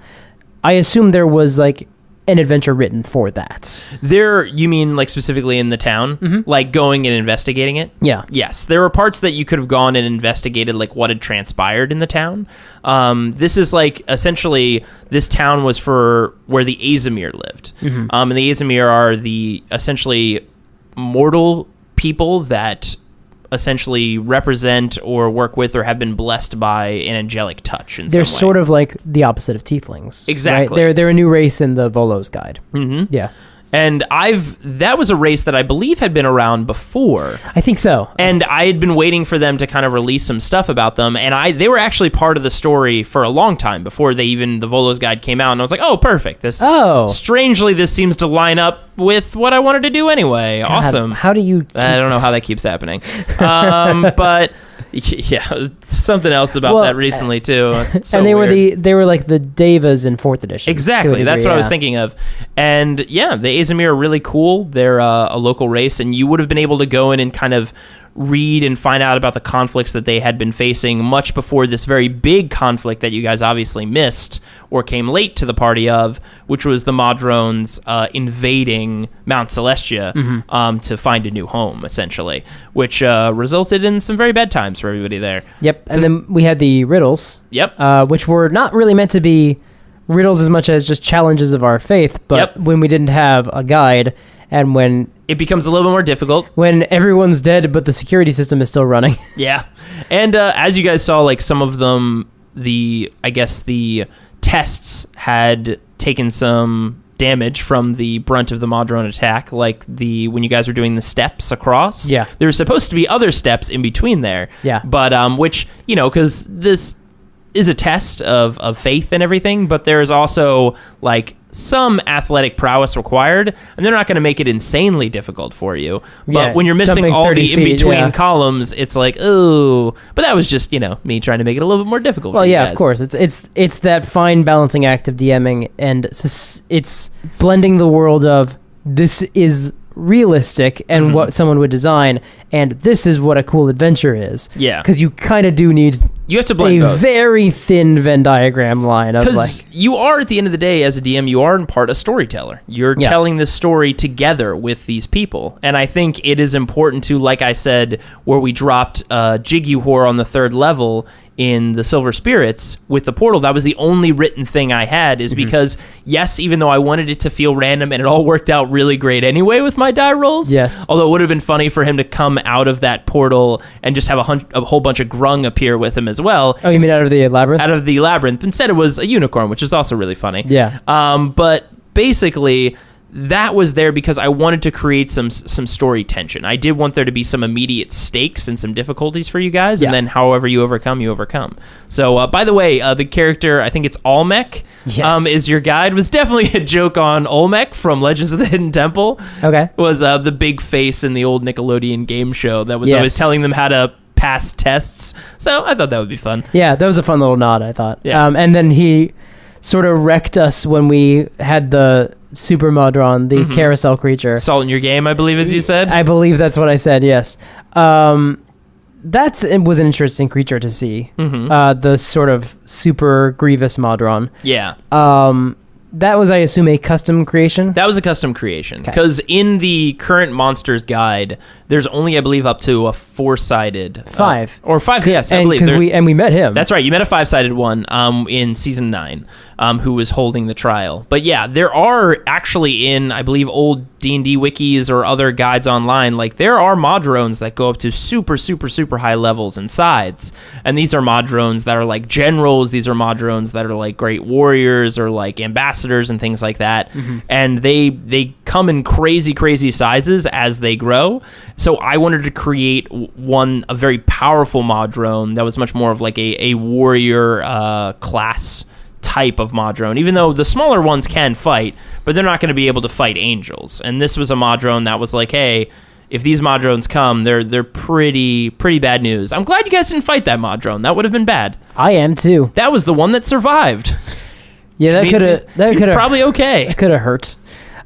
I assume there was like an adventure written for that. There, you mean like specifically in the town? Like going and investigating it? Yeah. Yes. There were parts that you could have gone and investigated like what had transpired in the town. This is like essentially this town was for where the Ysabel lived. And the Ysabel are the essentially mortal people that essentially represent or work with or have been blessed by an angelic touch in some way. They're sort of like the opposite of tieflings. Exactly. Right? They're a new race in the Volo's Guide. Yeah. And that was a race that I believe had been around before. I think so. And I had been waiting for them to kind of release some stuff about them. And they were actually part of the story for a long time before the Volo's Guide came out. And I was like, oh, perfect. Strangely, this seems to line up with what I wanted to do anyway. God, awesome. How do you... I don't know how that keeps happening. But... Yeah, something else about that recently too. So and they were like the Devas in 4th edition. Exactly, that's what I was thinking of. And yeah, the Ysabel are really cool. They're a local race, and you would have been able to go in and kind of read and find out about the conflicts that they had been facing much before this very big conflict that you guys obviously missed or came late to the party of, which was the Modrones invading Mount Celestia to find a new home, essentially, which resulted in some very bad times for everybody there. Yep, and then we had the riddles. Yep. Which were not really meant to be riddles as much as just challenges of our faith, but when we didn't have a guide and when... It becomes a little bit more difficult. When everyone's dead, but the security system is still running. Yeah. And as you guys saw, like some of them, the tests had taken some damage from the brunt of the Modron attack, like when you guys were doing the steps across. Yeah. There were supposed to be other steps in between there. Yeah. But, which, because this is a test of faith and everything, but there's also, like, some athletic prowess required, and they're not going to make it insanely difficult for you. But Yeah, when you're missing jumping all 30 the feet, in-between yeah. columns, it's like, oh. But that was just, me trying to make it a little bit more difficult Well, for you yeah, guys. of course. It's that fine balancing act of DMing, and it's blending the world of this is realistic and what someone would design, and this is what a cool adventure is. Yeah. Because you kind of do need You have to blend a both. very thin Venn diagram line of Because like... you are, at the end of the day, as a DM, you are in part a storyteller. You're Yeah. telling this story together with these people. And I think it is important to, like I said, where we dropped Jiggy-Hor on the 3rd level in the Silver Spirits with the portal, that was the only written thing I had, is because, yes, even though I wanted it to feel random, and it all worked out really great anyway with my die rolls. Yes. Although it would have been funny for him to come out of that portal and just have a whole bunch of grung appear with him as well. Oh, you mean out of the labyrinth? Out of the labyrinth. Instead, it was a unicorn, which is also really funny. Yeah. But basically, that was there because I wanted to create some story tension. I did want there to be some immediate stakes and some difficulties for you guys, Yeah. and then however you overcome, you overcome. So, by the way, the character, I think it's Olmec, Yes. is your guide, was definitely a joke on Olmec from Legends of the Hidden Temple. Okay. Was the big face in the old Nickelodeon game show that was Yes. always telling them how to pass tests. So I thought that would be fun. Yeah, that was a fun little nod, I thought. Yeah. And then he sort of wrecked us when we had the Super Modron, the carousel creature. Salt in your game, I believe, as you said. I believe that's what I said, yes. It was an interesting creature to see. The sort of super grievous Modron. Yeah. That was, I assume, a custom creation? That was a custom creation. Because in the current Monsters Guide, there's only, I believe, up to a 4-sided... 5. Or 5, yes, I and, believe. 'cause we met him. That's right. You met a 5-sided one in Season 9 who was holding the trial. But yeah, there are actually in, I believe, old D&D wikis or other guides online, like there are Modrones that go up to super, super, super high levels and sides. And these are Modrones that are like generals. These are Modrones that are like great warriors or like ambassadors and things like that. And they come in crazy, crazy sizes as they grow. So I wanted to create a very powerful Modrone that was much more of like a warrior class type of Modrone, even though the smaller ones can fight, but they're not going to be able to fight angels. And this was a Modrone that was like, hey, if these Modrones come, they're pretty bad news. I'm glad you guys didn't fight that Modrone. That would have been bad. I am, too. That was the one that survived. Yeah, that Means could have... he's probably okay. Could have hurt.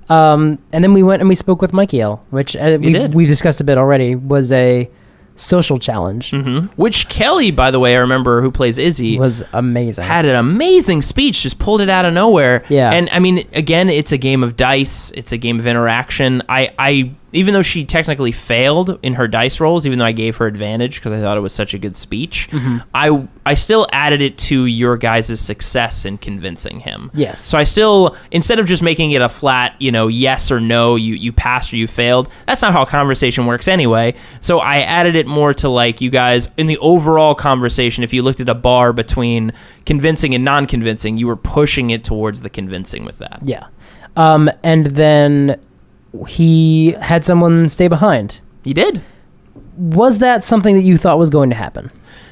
And then we went and we spoke with Michael, which we discussed a bit already, was a social challenge. Which Kelly, by the way, I remember, who plays Izzy, Was amazing. had an amazing speech, just pulled it out of nowhere. Yeah. And I mean, again, it's a game of dice. It's a game of interaction. I even though she technically failed in her dice rolls, even though I gave her advantage because I thought it was such a good speech, I still added it to your guys' success in convincing him. Yes. So I still, instead of just making it a flat, yes or no, you passed or you failed, that's not how conversation works anyway. So I added it more to like you guys, in the overall conversation, if you looked at a bar between convincing and non-convincing, you were pushing it towards the convincing with that. Yeah. And then he had someone stay behind. He did. Was that something that you thought was going to happen?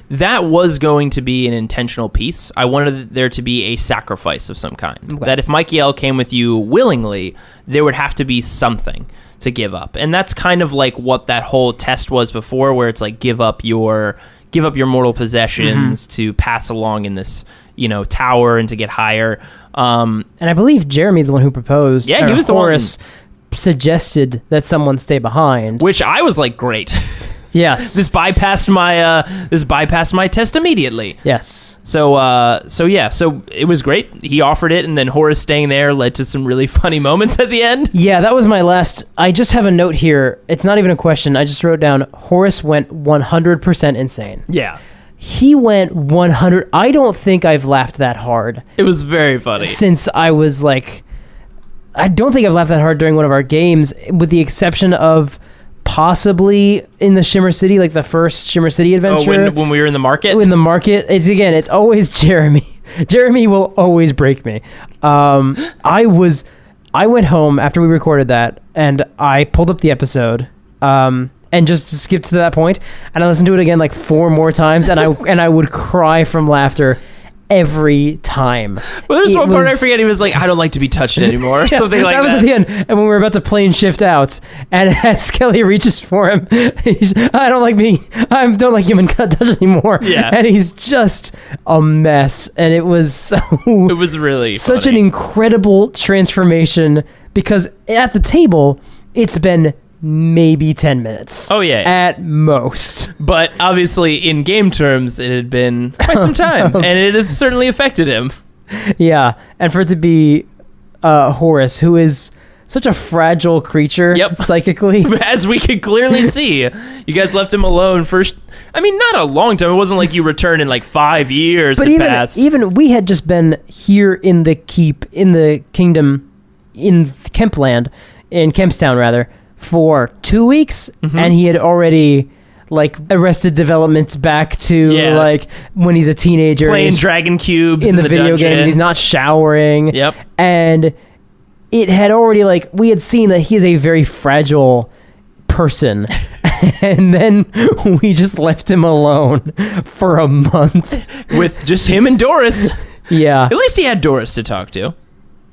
That was going to be an intentional piece. I wanted there to be a sacrifice of some kind. Okay. That if Michael came with you willingly, there would have to be something to give up. And that's kind of like what that whole test was before, where it's like give up your mortal possessions to pass along in this, tower and to get higher. And I believe Jeremy's the one who proposed. Yeah, he was the one. Horace suggested that someone stay behind. Which I was like, great. Yes. This bypassed my test immediately. Yes. So it was great. He offered it, and then Horace staying there led to some really funny moments at the end. Yeah, that was my last. I just have a note here. It's not even a question. I just wrote down Horace went 100% insane. Yeah. He went 100. I don't think I've laughed that hard It was very funny. since I was like. I don't think I've laughed that hard during one of our games, with the exception of possibly in the Shimmer City, like the first Shimmer City adventure. Oh, when we were in the market? In the market, it's always Jeremy. Jeremy will always break me. I went home after we recorded that, and I pulled up the episode, and just skipped to that point, and I listened to it again like 4 more times, and I would cry from laughter every time. Well, there's one part I forget. He was like, "I don't like to be touched anymore," or something like that. That was at the end. And when we were about to plane shift out, and as Kelly reaches for him, I don't like human touch anymore. Yeah. And he's just a mess. And it was It was really such funny. an incredible transformation, because at the table, it's been maybe 10 minutes. Oh, yeah. At most. But obviously, in game terms, it had been quite some time, and it has certainly affected him. Yeah. And for it to be Horace, who is such a fragile creature psychically. As we could clearly see. You guys left him alone first. I mean, not a long time. It wasn't like you returned in like 5 years But had passed. even we had just been here in the keep, in the kingdom, in Kempland, in Kempstown rather, for 2 weeks, and he had already like arrested development back to like when he's a teenager, playing dragon cubes in the video dungeon. game, and he's not showering. Yep. And it had already, like, we had seen that he is a very fragile person. And then we just left him alone for a month With just him and Doris. Yeah. At least he had Doris to talk to.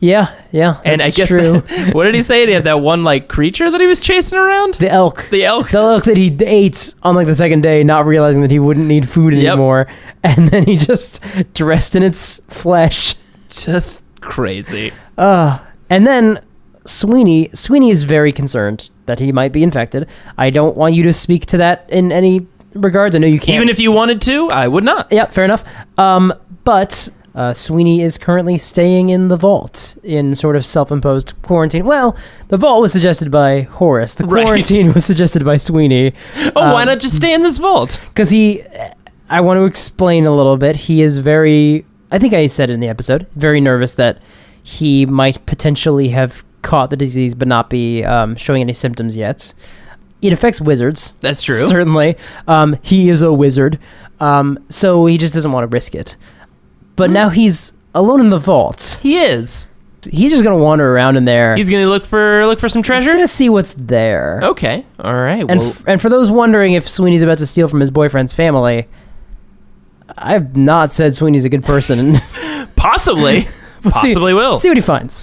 Yeah. And I guess true. What did he say? He had that one like creature that he was chasing around. The elk. The elk. The elk that he ate on like the second day, not realizing that he wouldn't need food anymore. And then he just dressed in its flesh. Just crazy. And then Sweeney is very concerned that he might be infected. I don't want you to speak to that in any regards. I know you can't. Even if you wanted to, I would not. Yeah, fair enough. But Sweeney is currently staying in the vault in sort of self-imposed quarantine. Well, the vault was suggested by Horace. The quarantine was suggested by Sweeney. Oh, why not just stay in this vault? Because I want to explain a little bit. He is very, I think I said in the episode, very nervous that he might potentially have caught the disease but not be showing any symptoms yet. It affects wizards. That's true. Certainly. He is a wizard. So he just doesn't want to risk it. But now he's alone in the vault. He is. He's just going to wander around in there. He's going to look for some treasure? He's going to see what's there. Okay. All right. And, Well, and for those wondering if Sweeney's about to steal from his boyfriend's family, I've not said Sweeney's a good person. possibly. Possibly will. See what he finds.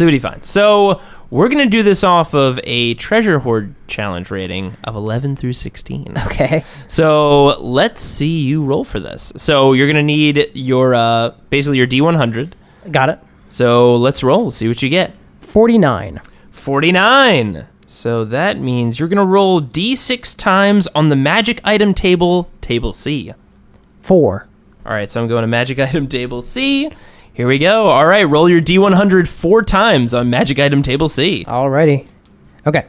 So we're going to do this off of a treasure hoard challenge rating of 11 through 16. Okay. So let's see you roll for this. So you're going to need your basically your D100. Got it. So let's roll. See what you get. 49. 49. So that means you're going to roll D6 times on the magic item table, table C. 4. All right, so I'm going to magic item table C. Here we go. All right, roll your D100 4 times on magic item table C. Alrighty. Okay.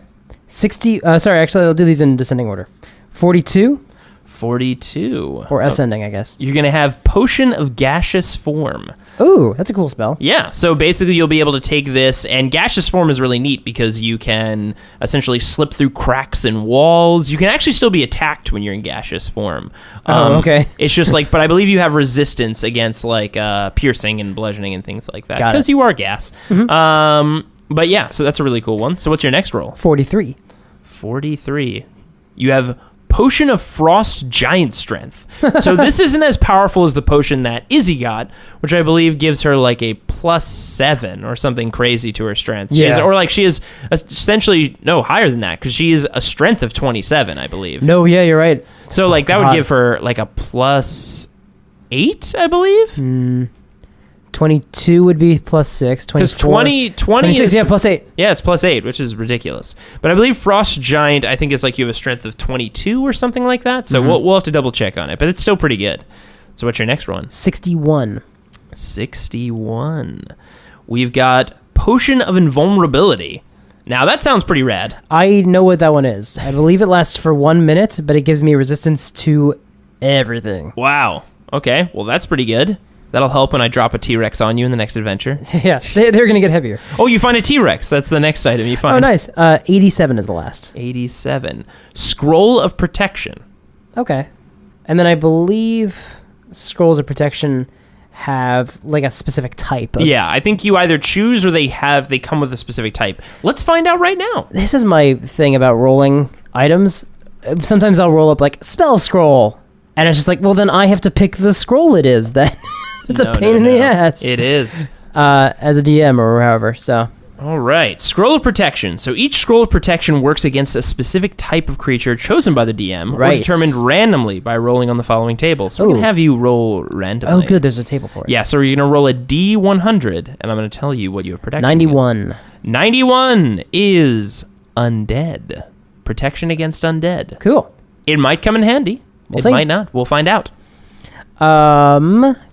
60. Sorry, actually, I'll do these in descending order. 42. 42. Or ascending, I guess. You're going to have Potion of Gaseous Form. Ooh, that's a cool spell. Yeah, so basically you'll be able to take this, and gaseous form is really neat because you can essentially slip through cracks in walls. You can actually still be attacked when you're in gaseous form. Okay. It's just like, but I believe you have resistance against like piercing and bludgeoning and things like that Got it. because you are gas. But yeah, so that's a really cool one. So what's your next roll? 43. 43. You have Potion of Frost Giant Strength. So this isn't as powerful as the potion that Izzy got, which I believe gives her like a +7 or something crazy to her strength. She is essentially higher than that because she is a strength of 27, I believe. No, yeah, you're right. So like that would give her like a +8, I believe. 22 would be +6. Because 20 26, is +8. Yeah, it's +8, which is ridiculous. But I believe Frost Giant, I think is like you have a strength of 22 or something like that. So we'll have to double check on it, but it's still pretty good. So what's your next one? 61. 61. We've got Potion of Invulnerability. Now that sounds pretty rad. I know what that one is. I believe it lasts for 1 minute, but it gives me resistance to everything. Wow. Okay, well that's pretty good. That'll help when I drop a T-Rex on you in the next adventure. Yeah, they're going to get heavier. Oh, you find a T-Rex. That's the next item you find. Oh, nice. 87 is the last. 87. Scroll of Protection. Okay. And then I believe Scrolls of Protection have like a specific type. Yeah, I think you either choose or they come with a specific type. Let's find out right now. This is my thing about rolling items. Sometimes I'll roll up like spell scroll. And it's just like, well, then I have to pick the scroll it is then. It's a pain in the ass. It is. As a DM or however, so. All right. Scroll of Protection. So each Scroll of Protection works against a specific type of creature chosen by the DM or determined randomly by rolling on the following table. So we're going to have you roll randomly. Oh, good. There's a table for it. Yeah, so you're going to roll a D100, and I'm going to tell you what you have protection 91. against. 91 is Undead. Protection against Undead. Cool. It might come in handy. It might not. We'll find out.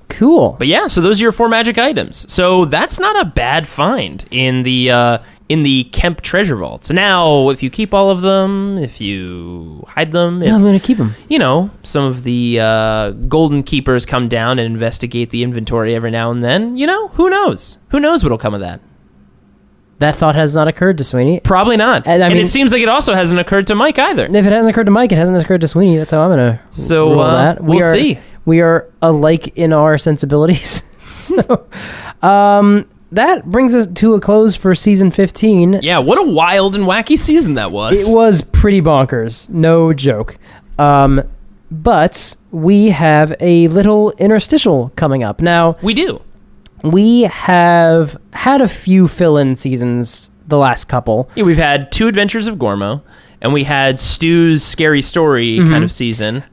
Cool. But yeah, so those are your 4 magic items. So that's not a bad find in the Kemp treasure vault. So now, if you keep all of them, if you hide them, I'm going to keep them. You know, some of the golden keepers come down and investigate the inventory every now and then. You know, who knows? Who knows what'll come of that? That thought has not occurred to Sweeney. Probably not. And it seems like it also hasn't occurred to Mike either. If it hasn't occurred to Mike, it hasn't occurred to Sweeney. That's how I'm going to roll that. We'll see. We are alike in our sensibilities. So, that brings us to a close for season 15. Yeah, what a wild and wacky season that was. It was pretty bonkers. No joke. But we have a little interstitial coming up. Now, we do. We have had a few fill-in seasons the last couple. Yeah, we've had 2 Adventures of Gormo, and we had Stu's Scary Story kind of season.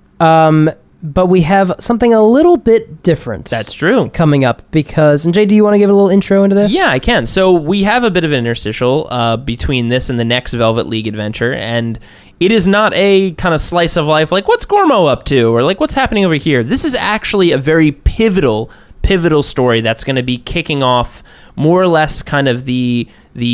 But we have something a little bit different. That's true. Coming up because, and Jay, do you want to give a little intro into this? Yeah, I can. So we have a bit of an interstitial between this and the next Velvet League adventure, and it is not a kind of slice of life like, what's Gormo up to? Or like, what's happening over here? This is actually a very pivotal story that's going to be kicking off more or less kind of the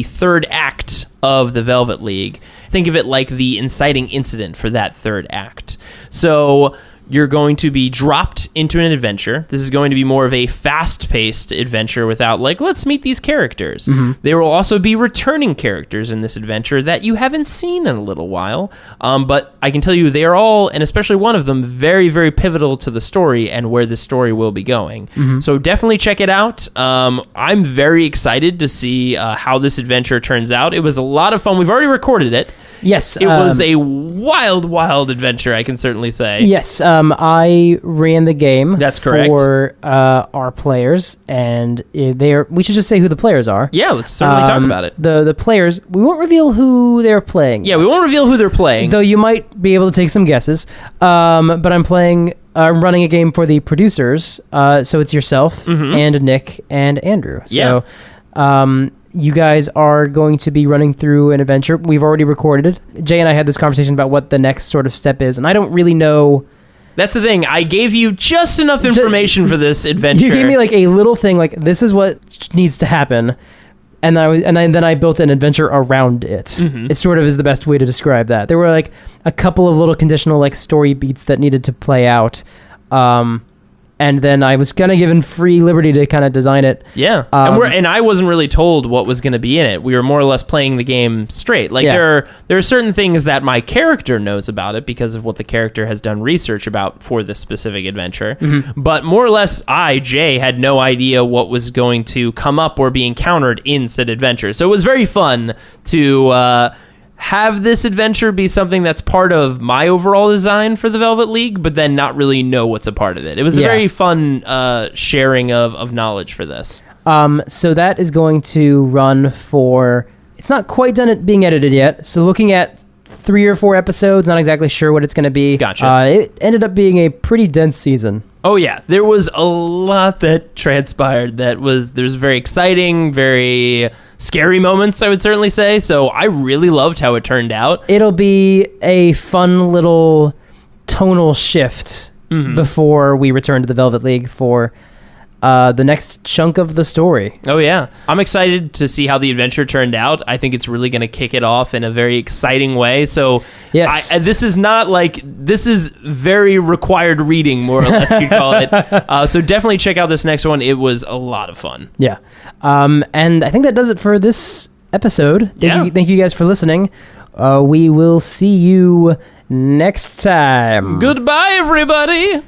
third act of the Velvet League. Think of it like the inciting incident for that third act. So you're going to be dropped into an adventure. This is going to be more of a fast-paced adventure without, like, let's meet these characters. There will also be returning characters in this adventure that you haven't seen in a little while. But I can tell you they are all, and especially one of them, very, very pivotal to the story and where the story will be going. So definitely check it out. I'm very excited to see how this adventure turns out. It was a lot of fun. We've already recorded it. Yes. It was a wild, wild adventure, I can certainly say. Yes. I ran the game. That's correct. For our players, and we should just say who the players are. Yeah, let's certainly talk about it. The players, we won't reveal who they're playing. Yeah, we won't reveal who they're playing. Though you might be able to take some guesses. But I'm running a game for the producers. So it's yourself and Nick and Andrew. So, you guys are going to be running through an adventure. We've already recorded it. Jay and I had this conversation about what the next sort of step is, and I don't really know. That's the thing. I gave you just enough information for this adventure. You gave me like a little thing, like this is what needs to happen, and then I built an adventure around it. It sort of is the best way to describe that. There were like a couple of little conditional like story beats that needed to play out. And then I was kind of given free liberty to kind of design it. Yeah, and I wasn't really told what was going to be in it. We were more or less playing the game straight. Like there are certain things that my character knows about it because of what the character has done research about for this specific adventure. But more or less, Jay, had no idea what was going to come up or be encountered in said adventure. So it was very fun to have this adventure be something that's part of my overall design for the Velvet League, but then not really know what's a part of it. It was a very fun sharing of knowledge for this. So that is going to run for... It's not quite done at being edited yet, so looking at 3 or 4 episodes, not exactly sure what it's going to be. Gotcha. It ended up being a pretty dense season. Oh yeah, there was a lot that transpired there's very exciting, very scary moments, I would certainly say. So I really loved how it turned out. It'll be a fun little tonal shift before we return to the Velvet League for the next chunk of the story. Oh yeah, I'm excited to see how the adventure turned out. I think it's really going to kick it off in a very exciting way. So yes, this is very required reading, more or less you'd call it. So definitely check out this next one. It was a lot of fun. Yeah, and I think that does it for this episode. Thank you guys for listening. We will see you next time. Goodbye, everybody.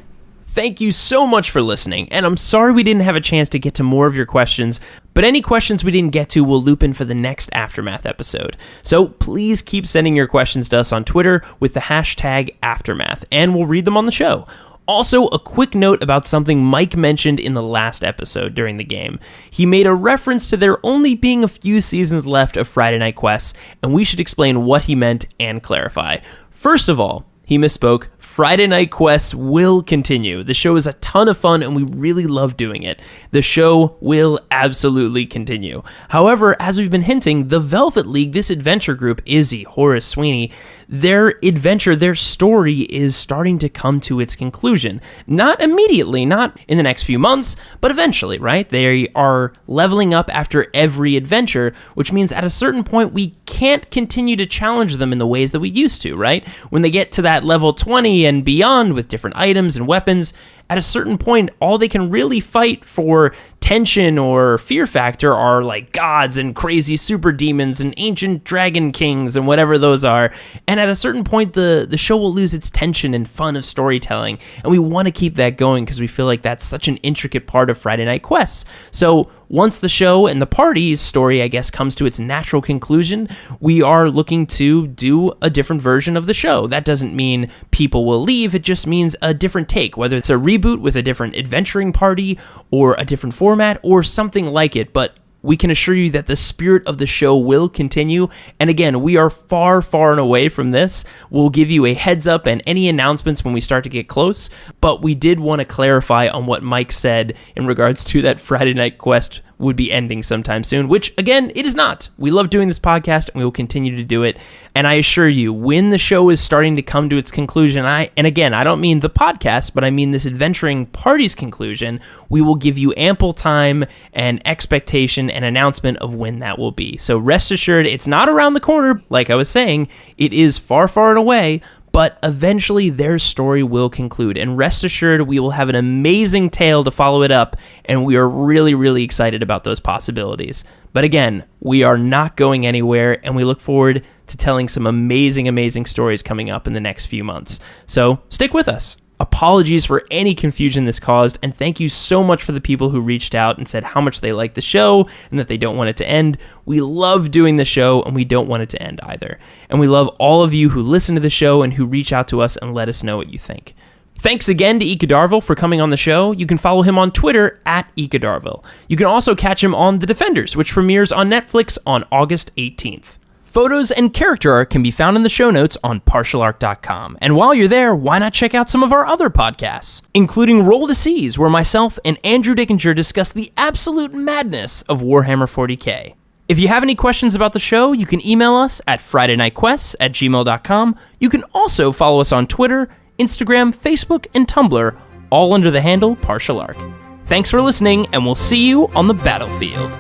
Thank you so much for listening, and I'm sorry we didn't have a chance to get to more of your questions, but any questions we didn't get to will loop in for the next Aftermath episode. So please keep sending your questions to us on Twitter with the hashtag Aftermath, and we'll read them on the show. Also, a quick note about something Mike mentioned in the last episode during the game. He made a reference to there only being a few seasons left of Friday Night Quests, and we should explain what he meant and clarify. First of all, he misspoke. Friday Night Quests will continue. The show is a ton of fun and we really love doing it. The show will absolutely continue. However, as we've been hinting, the Velvet League, this adventure group, Izzy, Horace, Sweeney, their adventure, their story is starting to come to its conclusion. Not immediately, not in the next few months, but eventually, right? They are leveling up after every adventure, which means at a certain point we can't continue to challenge them in the ways that we used to, right? When they get to that level 20 and beyond with different items and weapons, at a certain point, all they can really fight for tension or fear factor are like gods and crazy super demons and ancient dragon kings and whatever those are. And at a certain point, the show will lose its tension and fun of storytelling. And we want to keep that going because we feel like that's such an intricate part of Friday Night Quests. So once the show and the party's story, I guess, comes to its natural conclusion, we are looking to do a different version of the show. That doesn't mean people will leave. It just means a different take, whether it's a reboot with a different adventuring party or a different format or something like it. But we can assure you that the spirit of the show will continue. And again, we are far, far and away from this. We'll give you a heads up and any announcements when we start to get close. But we did want to clarify on what Mike said in regards to that Friday Night Quest would be ending sometime soon, which again, it is not. We love doing this podcast and we will continue to do it. And I assure you, when the show is starting to come to its conclusion, and again, I don't mean the podcast, but I mean this adventuring party's conclusion, we will give you ample time and expectation and announcement of when that will be. So rest assured, it's not around the corner. Like I was saying, it is far, far and away, but eventually their story will conclude. And rest assured, we will have an amazing tale to follow it up, and we are really, really excited about those possibilities. But again, we are not going anywhere, and we look forward to telling some amazing, amazing stories coming up in the next few months. So stick with us. Apologies for any confusion this caused, and thank you so much for the people who reached out and said how much they like the show and that they don't want it to end. We love doing the show, and we don't want it to end either. And we love all of you who listen to the show and who reach out to us and let us know what you think. Thanks again to Eke Darville for coming on the show. You can follow him on Twitter at Eke Darville. You can also catch him on The Defenders, which premieres on Netflix on August 18th. Photos and character art can be found in the show notes on partialart.com. And while you're there, why not check out some of our other podcasts, including Roll to Seas, where myself and Andrew Dickinger discuss the absolute madness of Warhammer 40k. If you have any questions about the show, you can email us at FridayNightQuests@gmail.com. You can also follow us on Twitter, Instagram, Facebook, and Tumblr, all under the handle Partial Arc. Thanks for listening, and we'll see you on the battlefield.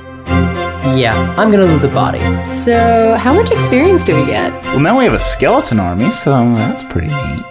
Yeah, I'm gonna loot the body. So, how much experience do we get? Well, now we have a skeleton army, so that's pretty neat.